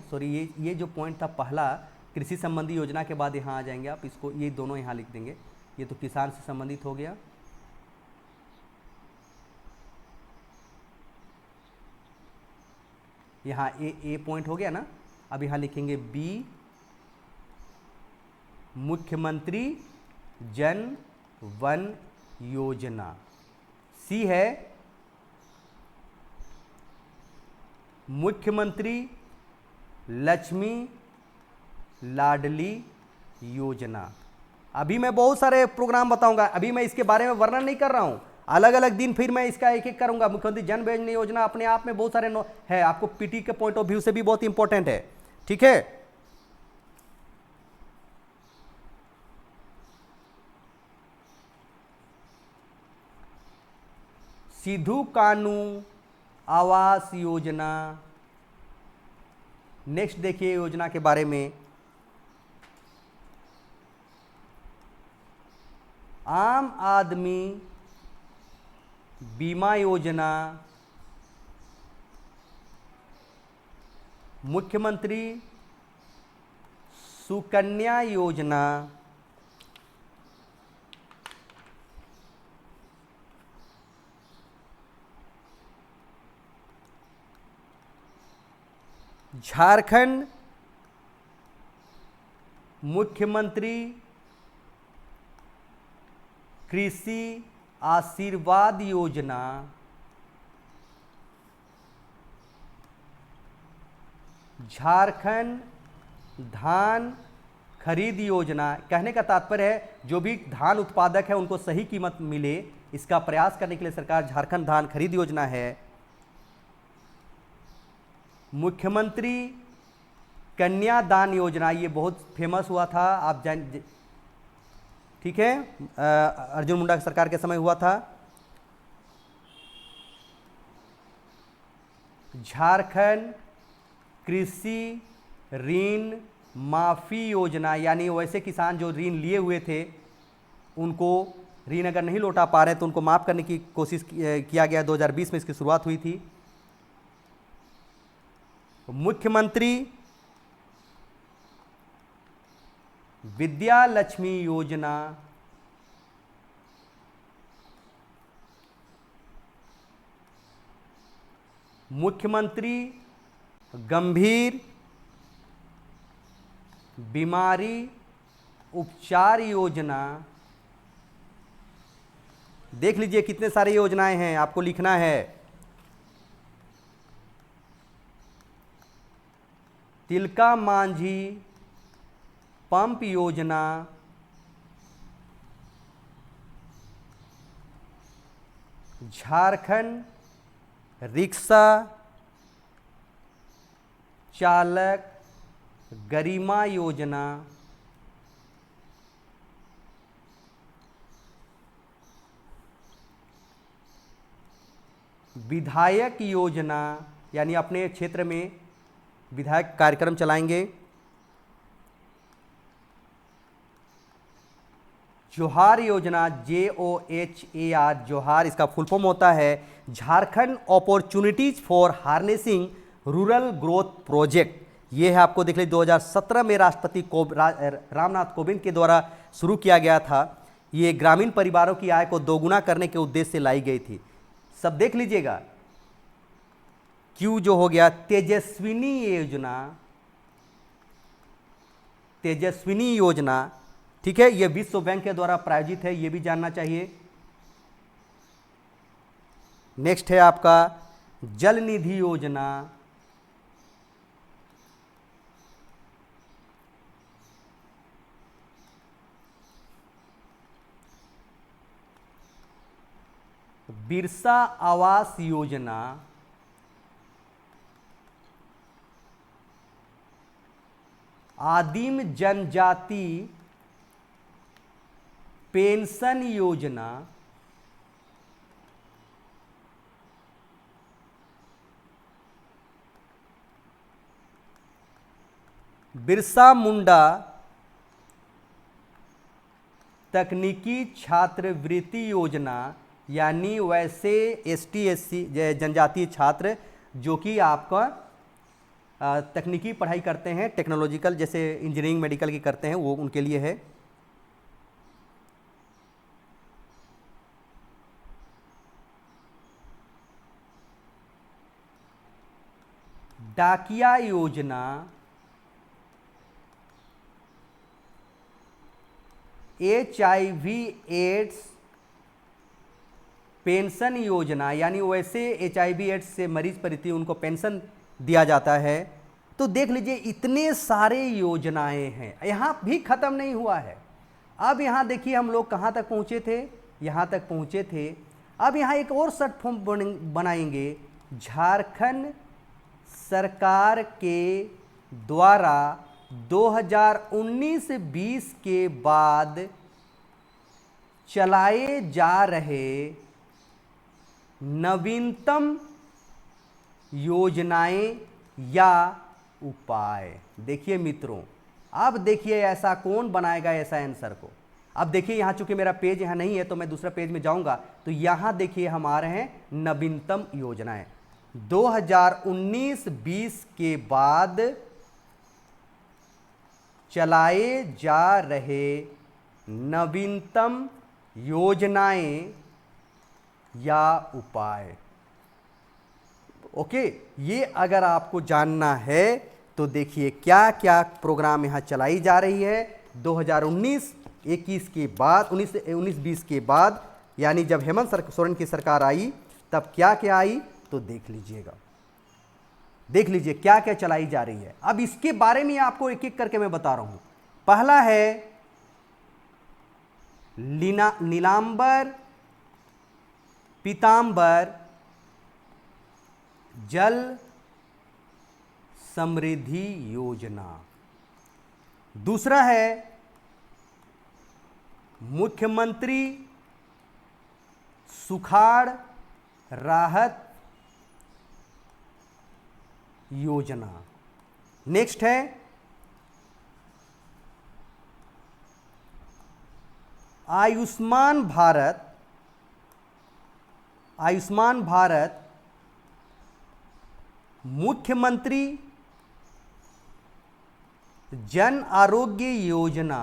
ये जो पॉइंट था पहला कृषि संबंधी योजना के बाद यहां आ जाएंगे आप, इसको ये दोनों यहां लिख देंगे, ये तो किसान से संबंधित हो गया। यहाँ ए पॉइंट हो गया ना। अब यहाँ लिखेंगे बी, मुख्यमंत्री जन वन योजना। सी है मुख्यमंत्री लक्ष्मी लाडली योजना। अभी मैं बहुत सारे प्रोग्राम बताऊंगा, अभी मैं इसके बारे में वर्णन नहीं कर रहा हूं, अलग अलग दिन फिर मैं इसका एक एक करूंगा। मुख्यमंत्री जन वन योजना अपने आप में बहुत सारे है, आपको पीटी के पॉइंट ऑफ व्यू से भी बहुत इंपॉर्टेंट है। ठीक है। सिद्धू कानू आवास योजना। नेक्स्ट देखिए योजना के बारे में, आम आदमी बीमा योजना, मुख्यमंत्री सुकन्या योजना, झारखंड मुख्यमंत्री कृषि आशीर्वाद योजना, झारखंड धान खरीद योजना। कहने का तात्पर्य है जो भी धान उत्पादक है उनको सही कीमत मिले, इसका प्रयास करने के लिए सरकार झारखंड धान खरीद योजना है। मुख्यमंत्री कन्यादान योजना, ये बहुत फेमस हुआ था, आप जान, ठीक है, अर्जुन मुंडा सरकार के समय हुआ था। झारखंड कृषि ऋण माफी योजना, यानी वैसे किसान जो ऋण लिए हुए थे उनको ऋण अगर नहीं लौटा पा रहे तो उनको माफ करने की कोशिश किया गया। 2020 में इसकी शुरुआत हुई थी। मुख्यमंत्री विद्या लक्ष्मी योजना, मुख्यमंत्री गंभीर बीमारी उपचार योजना। देख लीजिए कितने सारे योजनाएं हैं, आपको लिखना है। तिलका मांझी पंप योजना, झारखंड रिक्शा चालक गरिमा योजना, विधायक योजना, यानी अपने क्षेत्र में विधायक कार्यक्रम चलाएंगे। जोहार योजना, JOHAR, जोहार इसका फुल फॉर्म होता है Jharkhand opportunities for harnessing rural growth project. ये है, आपको देख लीजिए 2017 में राष्ट्रपति रामनाथ कोविंद के द्वारा शुरू किया गया था। ये ग्रामीण परिवारों की आय को दोगुना करने के उद्देश्य से लाई गई थी। सब देख लीजिएगा। क्यू जो हो गया तेजस्विनी योजना, तेजस्विनी योजना, ठीक है, यह विश्व बैंक के द्वारा प्रायोजित है, यह भी जानना चाहिए। नेक्स्ट है आपका जल निधि योजना, बिरसा आवास योजना, आदिम जनजाति पेंशन योजना, बिरसा मुंडा तकनीकी छात्रवृत्ति योजना, यानी वैसे ST SC जनजातीय छात्र जो कि आपका तकनीकी पढ़ाई करते हैं, टेक्नोलॉजिकल जैसे इंजीनियरिंग मेडिकल की करते हैं, वो उनके लिए है। डाकिया योजना, HIV एड्स पेंशन योजना, यानी वैसे HIV एड्स से मरीज परिति उनको पेंशन दिया जाता है। तो देख लीजिए इतने सारे योजनाएं हैं, यहाँ भी ख़त्म नहीं हुआ है। अब यहाँ देखिए हम लोग कहाँ तक पहुँचे थे, यहाँ तक पहुँचे थे। अब यहाँ एक और शॉर्ट फॉर्म बनाएंगे, झारखंड सरकार के द्वारा 2019-20 के बाद चलाए जा रहे नवीनतम योजनाएं या उपाय। देखिए मित्रों, अब देखिए ऐसा कौन बनाएगा ऐसा आंसर को। अब देखिए यहाँ चूंकि मेरा पेज यहाँ नहीं है तो मैं दूसरा पेज में जाऊंगा, तो यहाँ देखिए हम आ रहे हैं नवीनतम योजनाएं 2019-20 के बाद चलाए जा रहे नवीनतम योजनाएं या उपाय। ओके, ये अगर आपको जानना है तो देखिए क्या क्या प्रोग्राम यहाँ चलाई जा रही है 2019-21 के बाद, 19-20 के बाद, यानी जब हेमंत सोरेन की सरकार आई तब क्या क्या आई, तो देख लीजिएगा। देख लीजिए क्या क्या चलाई जा रही है। अब इसके बारे में आपको एक एक करके मैं बता रहा हूं। पहला है नीलांबर पीतांबर जल समृद्धि योजना। दूसरा है मुख्यमंत्री सुखाड़ राहत योजना। नेक्स्ट है आयुष्मान भारत मुख्यमंत्री जन आरोग्य योजना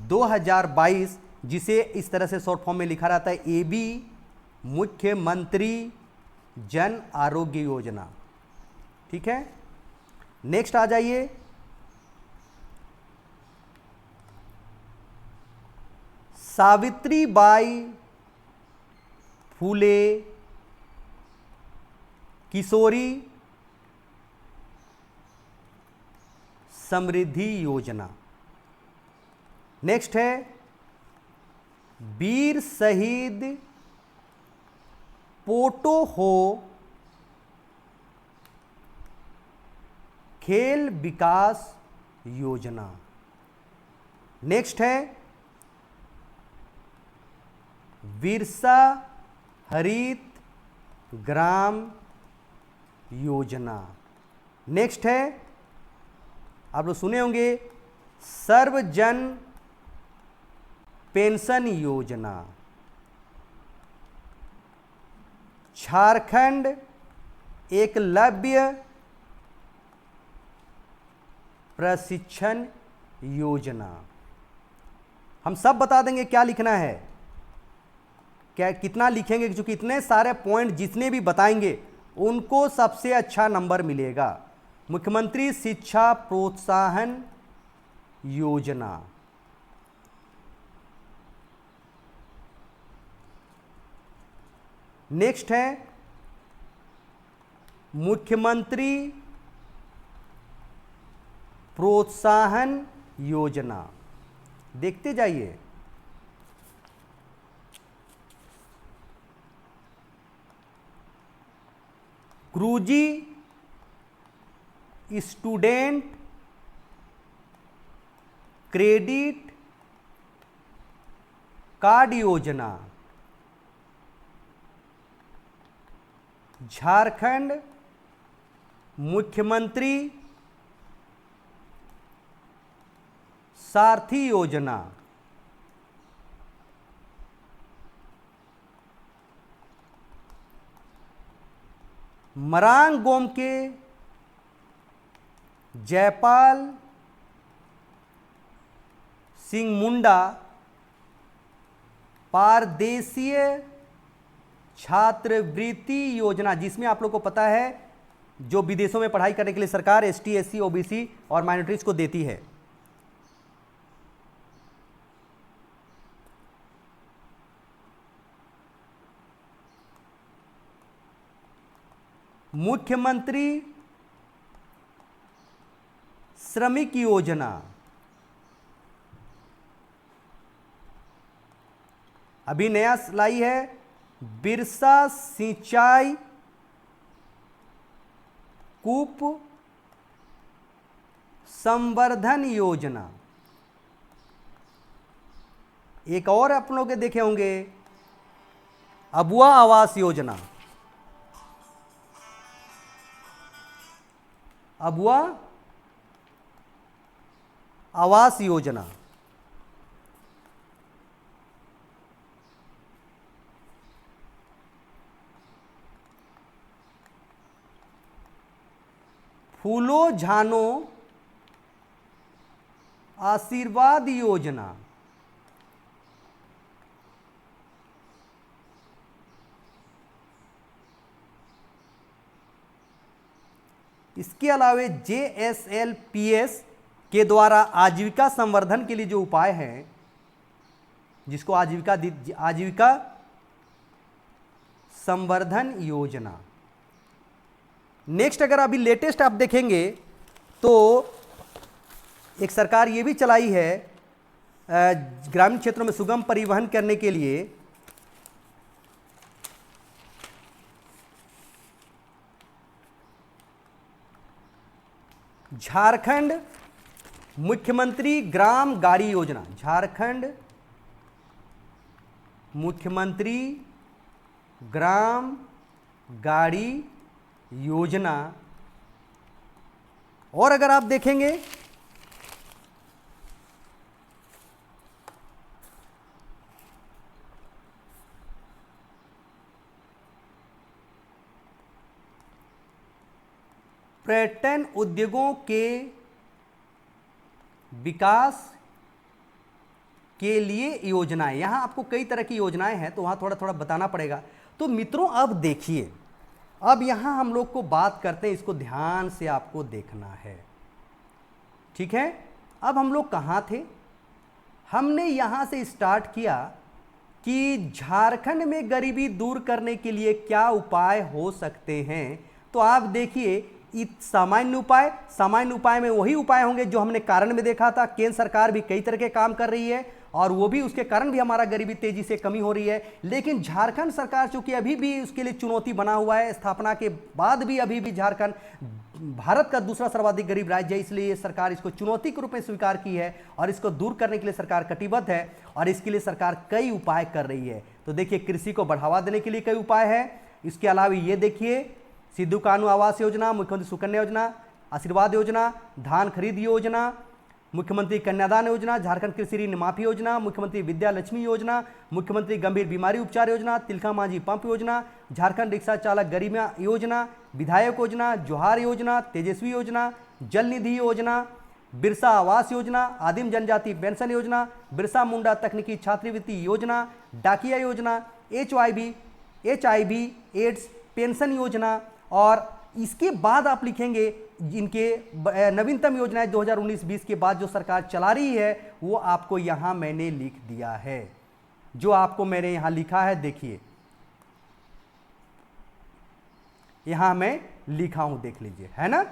2022, जिसे इस तरह से शॉर्ट फॉर्म में लिखा रहता है एबी, मुख्यमंत्री जन आरोग्य योजना। ठीक है, नेक्स्ट आ जाइए। सावित्रीबाई फूले किशोरी समृद्धि योजना। नेक्स्ट है वीर शहीद पोटो हो खेल विकास योजना। नेक्स्ट है बिरसा हरित ग्राम योजना। नेक्स्ट है, आप लोग सुने होंगे, सर्वजन पेंशन योजना। झारखंड एकलव्य प्रशिक्षण योजना। हम सब बता देंगे क्या लिखना है, क्या कितना लिखेंगे, क्योंकि इतने सारे पॉइंट जितने भी बताएंगे उनको सबसे अच्छा नंबर मिलेगा। मुख्यमंत्री शिक्षा प्रोत्साहन योजना। नेक्स्ट है मुख्यमंत्री प्रोत्साहन योजना। देखते जाइए। क्रूजी स्टूडेंट क्रेडिट कार्ड योजना। झारखंड मुख्यमंत्री सारथी योजना। मरांग गोम के जयपाल सिंह मुंडा पारदेशीय छात्रवृत्ति योजना, जिसमें आप लोग को पता है जो विदेशों में पढ़ाई करने के लिए सरकार एसटी, एससी, ओबीसी और माइनॉरिटीज को देती है। मुख्यमंत्री श्रमिक योजना। अभी नया लाई है बिरसा सिंचाई कूप संवर्धन योजना। एक और आप लोग देखे होंगे अबुआ आवास योजना। अबुआ आवास योजना। फूलो झानो आशीर्वाद योजना। इसके अलावा JSLPS के द्वारा आजीविका संवर्धन के लिए जो उपाय हैं, जिसको आजीविका संवर्धन योजना। नेक्स्ट, अगर अभी लेटेस्ट आप देखेंगे तो एक सरकार ये भी चलाई है ग्रामीण क्षेत्रों में सुगम परिवहन करने के लिए झारखंड मुख्यमंत्री ग्राम गाड़ी योजना। झारखंड मुख्यमंत्री ग्राम गाड़ी योजना। और अगर आप देखेंगे पर्यटन उद्योगों के विकास के लिए योजनाएं। यहां आपको कई तरह की योजनाएं हैं, तो वहां थोड़ा थोड़ा बताना पड़ेगा। तो मित्रों अब देखिए, अब यहां हम लोग को बात करते हैं, इसको ध्यान से आपको देखना है, ठीक है। अब हम लोग कहां थे? हमने यहां से स्टार्ट किया कि झारखंड में गरीबी दूर करने के लिए क्या उपाय हो सकते हैं। तो आप देखिए, सामान्य उपाय में वही उपाय होंगे जो हमने कारण में देखा था। केंद्र सरकार भी कई तरह के काम कर रही है और वो भी, उसके कारण भी हमारा गरीबी तेजी से कमी हो रही है। लेकिन झारखंड सरकार चूंकि अभी भी उसके लिए चुनौती बना हुआ है, स्थापना के बाद भी अभी भी झारखंड भारत का दूसरा सर्वाधिक गरीब राज्य है, इसलिए सरकार इसको चुनौती के रूप में स्वीकार की है और इसको दूर करने के लिए सरकार कटिबद्ध है और इसके लिए सरकार कई उपाय कर रही है। तो देखिए, कृषि को बढ़ावा देने के लिए कई उपाय है। इसके अलावा ये देखिए, सिद्धू कानू आवास योजना, मुख्यमंत्री सुकन्या योजना, आशीर्वाद योजना, धान खरीद योजना, मुख्यमंत्री कन्यादान योजना, झारखंड कृषि ऋण माफी योजना, मुख्यमंत्री विद्या लक्ष्मी योजना, मुख्यमंत्री गंभीर बीमारी उपचार योजना, तिलका मांझी पंप योजना, झारखंड रिक्शा चालक गरिमा योजना, विधायक योजना, जोहार योजना, तेजस्वी योजना, जल निधि योजना, बिरसा आवास योजना, आदिम जनजाति पेंशन योजना, बिरसा मुंडा तकनीकी छात्रवृत्ति योजना, डाकिया योजना, HIV एड्स पेंशन योजना। और इसके बाद आप लिखेंगे इनके नवीनतम योजनाएं 2019-20 के बाद जो सरकार चला रही है, वो आपको यहां मैंने लिख दिया है। जो आपको मैंने यहां लिखा है, देखिए यहां मैं लिखा हूं, देख लीजिए, है ना,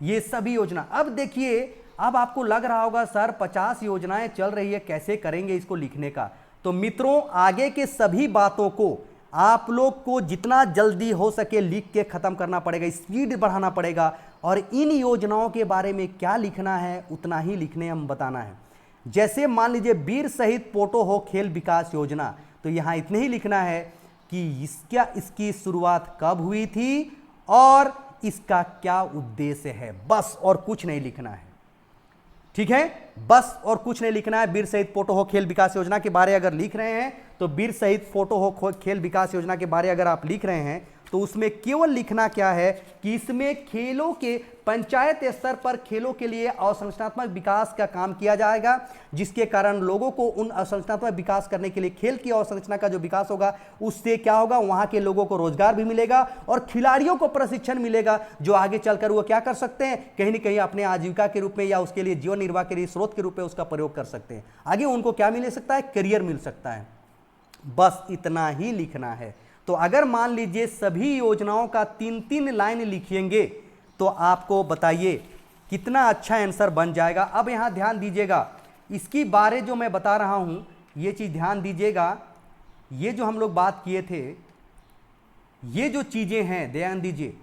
ये सभी योजना। अब देखिए, अब आपको लग रहा होगा सर 50 योजनाएं चल रही है, कैसे करेंगे इसको लिखने का। तो मित्रों, आगे के सभी बातों को आप लोग को जितना जल्दी हो सके लिख के खत्म करना पड़ेगा, स्पीड बढ़ाना पड़ेगा और इन योजनाओं के बारे में क्या लिखना है उतना ही लिखने हम बताना है। जैसे मान लीजिए वीर शहीद पोटो हो खेल विकास योजना, तो यहां इतने ही लिखना है कि इसकी शुरुआत कब हुई थी और इसका क्या उद्देश्य है, बस, और कुछ नहीं लिखना है, ठीक है, बस और कुछ नहीं लिखना है। वीर शहीद पोटो हो खेल विकास योजना के बारे अगर लिख रहे हैं तो वीर शहीद पोटो हो खेल विकास योजना के बारे अगर आप लिख रहे हैं तो उसमें केवल लिखना क्या है कि इसमें खेलों के पंचायत स्तर पर खेलों के लिए अवसंरचनात्मक विकास का काम किया जाएगा, जिसके कारण लोगों को उन अवसंरचनात्मक विकास करने के लिए खेल की अवसंरचना का जो विकास होगा उससे क्या होगा, वहां के लोगों को रोजगार भी मिलेगा और खिलाड़ियों को प्रशिक्षण मिलेगा, जो आगे चलकर वो क्या कर सकते हैं, कहीं ना कहीं अपने आजीविका के रूप में या उसके लिए जीवन निर्वाह के लिए स्रोत के रूप में उसका प्रयोग कर सकते हैं। आगे उनको क्या मिल सकता है, करियर मिल सकता है। बस इतना ही लिखना है। तो अगर मान लीजिए सभी योजनाओं का 3-3 लाइन लिखेंगे तो आपको बताइए कितना अच्छा आंसर बन जाएगा। अब यहां ध्यान दीजिएगा, इसकी बारे जो मैं बता रहा हूं ये चीज ध्यान दीजिएगा, ये जो हम लोग बात किए थे, ये जो चीजें हैं ध्यान दीजिए,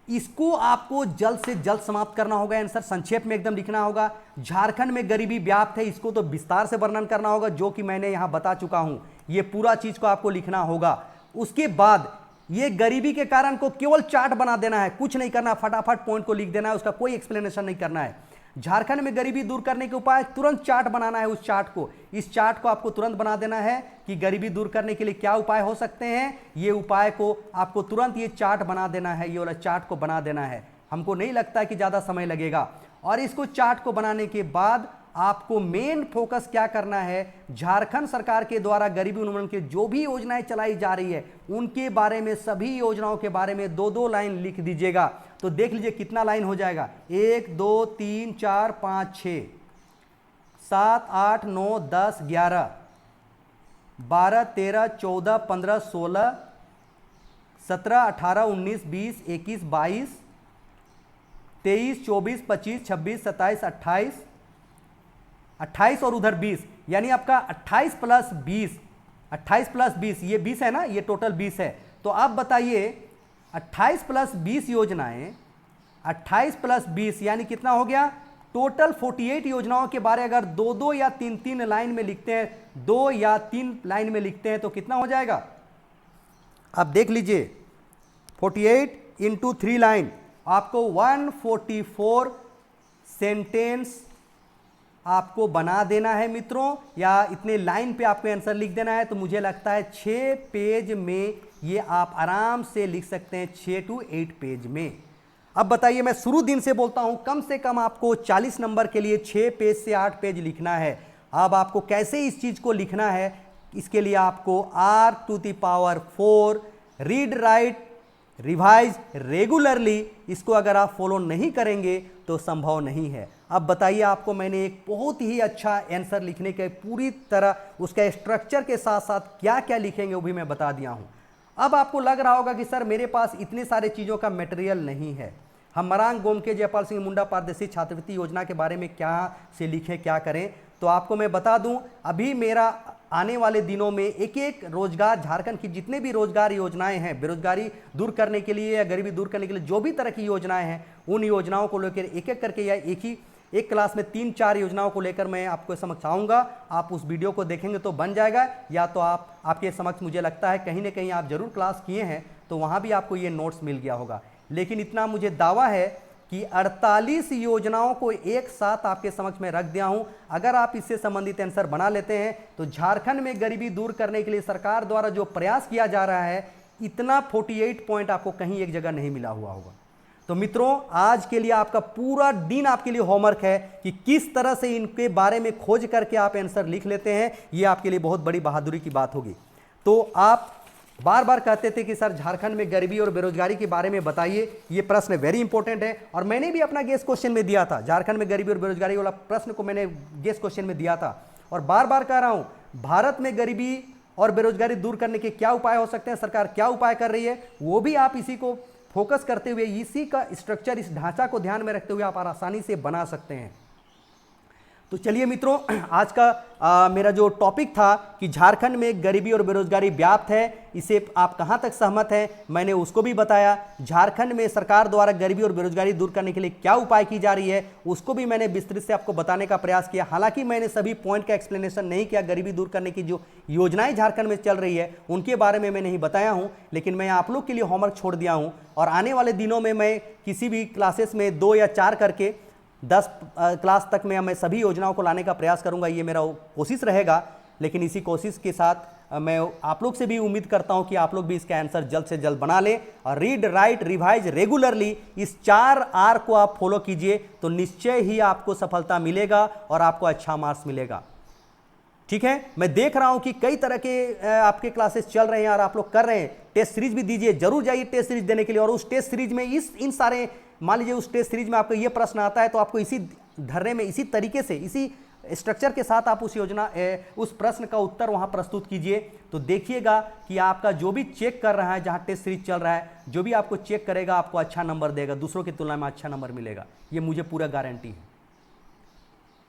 इसको आपको जल्द से जल्द समाप्त करना होगा। आंसर संक्षेप में एकदम लिखना होगा। झारखंड में गरीबी व्याप्त है, इसको तो विस्तार से वर्णन करना होगा, जो कि मैंने यहां बता चुका हूं। ये पूरा चीज को आपको लिखना होगा। उसके बाद ये गरीबी के कारण को केवल चार्ट बना देना है, कुछ नहीं करना, फटाफट पॉइंट को लिख देना है, उसका कोई एक्सप्लेनेशन नहीं करना है। झारखंड में गरीबी दूर करने के उपाय, तुरंत चार्ट बनाना है उस चार्ट को। इस चार्ट को आपको तुरंत बना देना है कि गरीबी दूर करने के लिए क्या उपाय हो सकते हैं। ये उपाय को आपको तुरंत ये चार्ट बना देना है, ये वाला चार्ट को बना देना है। हमको नहीं लगता कि ज़्यादा समय लगेगा। और इसको चार्ट को बनाने के बाद आपको मेन फोकस क्या करना है, झारखंड सरकार के द्वारा गरीबी उन्मूलन के जो भी योजनाएं चलाई जा रही है उनके बारे में, सभी योजनाओं के बारे में 2-2 लाइन लिख दीजिएगा। तो देख लीजिए कितना लाइन हो जाएगा, 1 2 3 4 5 6 7 8 9 10 11 12 13 14 15 16 17 18 19 20 21 22 23 24 25 26 27 28 28 और उधर 20, यानी आपका 28 प्लस 20 ये 20 है ना, ये टोटल 20 है। तो आप बताइए 28 प्लस 20 योजनाएं, 28 प्लस 20 यानी कितना हो गया, टोटल 48 योजनाओं के बारे अगर 2-2 या 3-3 लाइन में लिखते हैं, 2 या 3 लाइन में लिखते हैं तो कितना हो जाएगा, आप देख लीजिए 48 इंटू 3 लाइन, आपको 144 सेंटेंस आपको बना देना है मित्रों, या इतने लाइन पे आपको आंसर लिख देना है। तो मुझे लगता है 6 पेज में ये आप आराम से लिख सकते हैं, 6 to 8 पेज में। अब बताइए, मैं शुरू दिन से बोलता हूं कम से कम आपको 40 नंबर के लिए 6 पेज से 8 पेज लिखना है। अब आपको कैसे इस चीज को लिखना है, इसके लिए आपको R⁴ read write revise regularly, इसको अगर आप फॉलो नहीं करेंगे तो संभव नहीं है। अब बताइए, आपको मैंने एक बहुत ही अच्छा आंसर लिखने के पूरी तरह उसका स्ट्रक्चर के साथ साथ क्या क्या लिखेंगे वो भी मैं बता दिया हूं। अब आपको लग रहा होगा कि सर मेरे पास इतने सारे चीज़ों का मटेरियल नहीं है, हम मरांग गोमके जयपाल सिंह मुंडा पारदर्शी छात्रवृत्ति योजना के बारे में क्या से लिखें, क्या करें। तो आपको मैं बता दूं, अभी मेरा आने वाले दिनों में एक एक रोजगार, झारखंड की जितने भी रोजगार योजनाएं हैं, बेरोजगारी दूर करने के लिए या गरीबी दूर करने के लिए जो भी तरह की योजनाएं हैं, उन योजनाओं को लेकर एक एक करके या एक क्लास में 3-4 योजनाओं को लेकर मैं आपको समक्ष आऊँगा। आप उस वीडियो को देखेंगे तो बन जाएगा, या तो आपके समक्ष मुझे लगता है कहीं ना कहीं आप जरूर क्लास किए हैं तो वहाँ भी आपको ये नोट्स मिल गया होगा। लेकिन इतना मुझे दावा है कि 48 योजनाओं को एक साथ आपके समक्ष में रख दिया हूं। अगर आप इससे संबंधित आंसर बना लेते हैं तो झारखंड में गरीबी दूर करने के लिए सरकार द्वारा जो प्रयास किया जा रहा है, इतना 48 पॉइंट आपको कहीं एक जगह नहीं मिला हुआ होगा। तो मित्रों, आज के लिए आपका पूरा दिन आपके लिए होमवर्क है कि किस तरह से इनके बारे में खोज करके आप आंसर लिख लेते हैं। ये आपके लिए बहुत बड़ी बहादुरी की बात होगी। तो आप बार बार कहते थे कि सर झारखंड में गरीबी और बेरोजगारी के बारे में बताइए, ये प्रश्न वेरी इंपॉर्टेंट है। और मैंने भी अपना गेस्ट क्वेश्चन में दिया था, झारखंड में गरीबी और बेरोजगारी वाला प्रश्न को मैंने गेस्ट क्वेश्चन में दिया था। और बार बार कह रहा हूं, भारत में गरीबी और बेरोजगारी दूर करने के क्या उपाय हो सकते हैं, सरकार क्या उपाय कर रही है, वो भी आप इसी को फोकस करते हुए, इसी का स्ट्रक्चर, इस ढांचा को ध्यान में रखते हुए आप आसानी से बना सकते हैं। तो चलिए मित्रों, आज का मेरा जो टॉपिक था कि झारखंड में गरीबी और बेरोजगारी व्याप्त है, इसे आप कहां तक सहमत हैं, मैंने उसको भी बताया। झारखंड में सरकार द्वारा गरीबी और बेरोजगारी दूर करने के लिए क्या उपाय की जा रही है, उसको भी मैंने विस्तृत से आपको बताने का प्रयास किया। हालांकि मैंने सभी पॉइंट का एक्सप्लेनेशन नहीं किया, गरीबी दूर करने की जो योजनाएं झारखंड में चल रही है उनके बारे में मैं नहीं बताया हूँ, लेकिन मैं आप लोग के लिए होमवर्क छोड़ दिया हूँ। और आने वाले दिनों में मैं किसी भी क्लासेस में 2 या 4 करके 10 क्लास तक में मैं सभी योजनाओं को लाने का प्रयास करूंगा, ये मेरा कोशिश रहेगा। लेकिन इसी कोशिश के साथ मैं आप लोग से भी उम्मीद करता हूं कि आप लोग भी इसका आंसर जल्द से जल्द बना लें और रीड राइट रिवाइज रेगुलरली, इस 4 R को आप फॉलो कीजिए तो निश्चय ही आपको सफलता मिलेगा और आपको अच्छा मार्क्स मिलेगा। ठीक है, मैं देख रहा हूं कि कई तरह के आपके क्लासेस चल रहे हैं और आप लोग कर रहे हैं। टेस्ट सीरीज भी दीजिए, जरूर जाइए टेस्ट सीरीज देने के लिए। और उस टेस्ट सीरीज में इन सारे, मान लीजिए उस टेस्ट सीरीज में आपको ये प्रश्न आता है तो आपको इसी धरने में, इसी तरीके से, इसी स्ट्रक्चर के साथ आप उस प्रश्न का उत्तर वहां प्रस्तुत कीजिए। तो देखिएगा कि आपका जो भी चेक कर रहा है, जहां टेस्ट सीरीज चल रहा है, जो भी आपको चेक करेगा आपको अच्छा नंबर देगा, दूसरों की तुलना में अच्छा नंबर मिलेगा, ये मुझे पूरा गारंटी है।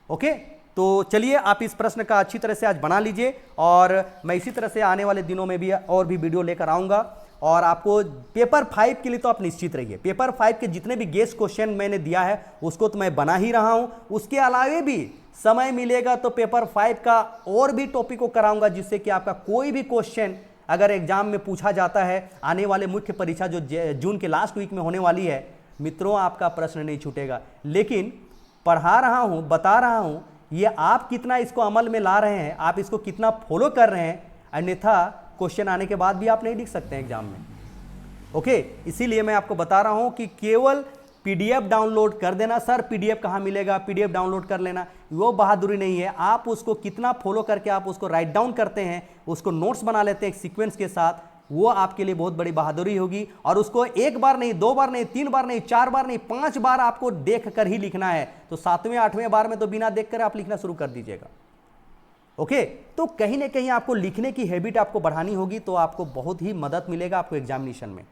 ओके, तो चलिए आप इस प्रश्न का अच्छी तरह से आज बना लीजिए और मैं इसी तरह से आने वाले दिनों में भी और भी वीडियो लेकर आऊंगा। और आपको पेपर 5 के लिए तो आप निश्चित रहिए, पेपर 5 के जितने भी गेस्ट क्वेश्चन मैंने दिया है उसको तो मैं बना ही रहा हूं। उसके अलावे भी समय मिलेगा तो पेपर 5 का और भी टॉपिक को कराऊंगा, जिससे कि आपका कोई भी क्वेश्चन अगर एग्जाम में पूछा जाता है, आने वाले मुख्य परीक्षा जो जून के लास्ट वीक में होने वाली है, मित्रों आपका प्रश्न नहीं छूटेगा। लेकिन पढ़ा रहा हूं, बता रहा हूं, ये आप कितना इसको अमल में ला रहे हैं, आप इसको कितना फॉलो कर रहे हैं, अन्यथा क्वेश्चन आने के बाद भी आप नहीं लिख सकते हैं एग्जाम में। ओके, इसीलिए मैं आपको बता रहा हूं कि केवल पीडीएफ डाउनलोड कर देना। सर पीडीएफ कहां मिलेगा, पीडीएफ डाउनलोड कर लेना, वो बहादुरी नहीं है। आप उसको कितना फॉलो करके आप उसको राइट डाउन करते हैं, उसको नोट्स बना लेते हैं एक सीक्वेंस के साथ, वो आपके लिए बहुत बड़ी बहादुरी होगी। और उसको 1 बार नहीं, 2 बार नहीं, 3 बार नहीं, 4 बार नहीं, 5 बार आपको देख कर ही लिखना है। तो 7वें 8वें बार में तो बिना देख कर आप लिखना शुरू कर दीजिएगा। ओके, तो कहीं ना कहीं आपको लिखने की हैबिट आपको बढ़ानी होगी, तो आपको बहुत ही मदद मिलेगा आपको एग्जामिनेशन में।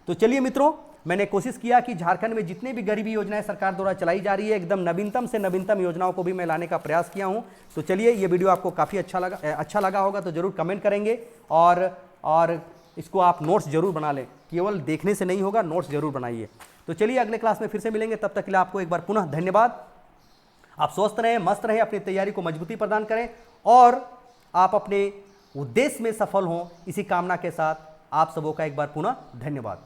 तो चलिए मित्रों, मैंने कोशिश किया कि झारखंड में जितने भी गरीबी योजनाएं सरकार द्वारा चलाई जा रही है, एकदम नवीनतम से नवीनतम योजनाओं को भी मैं लाने का प्रयास किया हूं। तो चलिए, ये वीडियो आपको काफ़ी अच्छा लगा होगा तो जरूर कमेंट करेंगे और इसको आप नोट्स जरूर बना लें, केवल देखने से नहीं होगा, नोट्स जरूर बनाइए। तो चलिए अगले क्लास में फिर से मिलेंगे, तब तक के लिए आपको एक बार पुनः धन्यवाद। आप स्वस्थ रहें, मस्त रहें, अपनी तैयारी को मजबूती प्रदान करें और आप अपने उद्देश्य में सफल हों, इसी कामना के साथ आप सबों का एक बार पुनः धन्यवाद।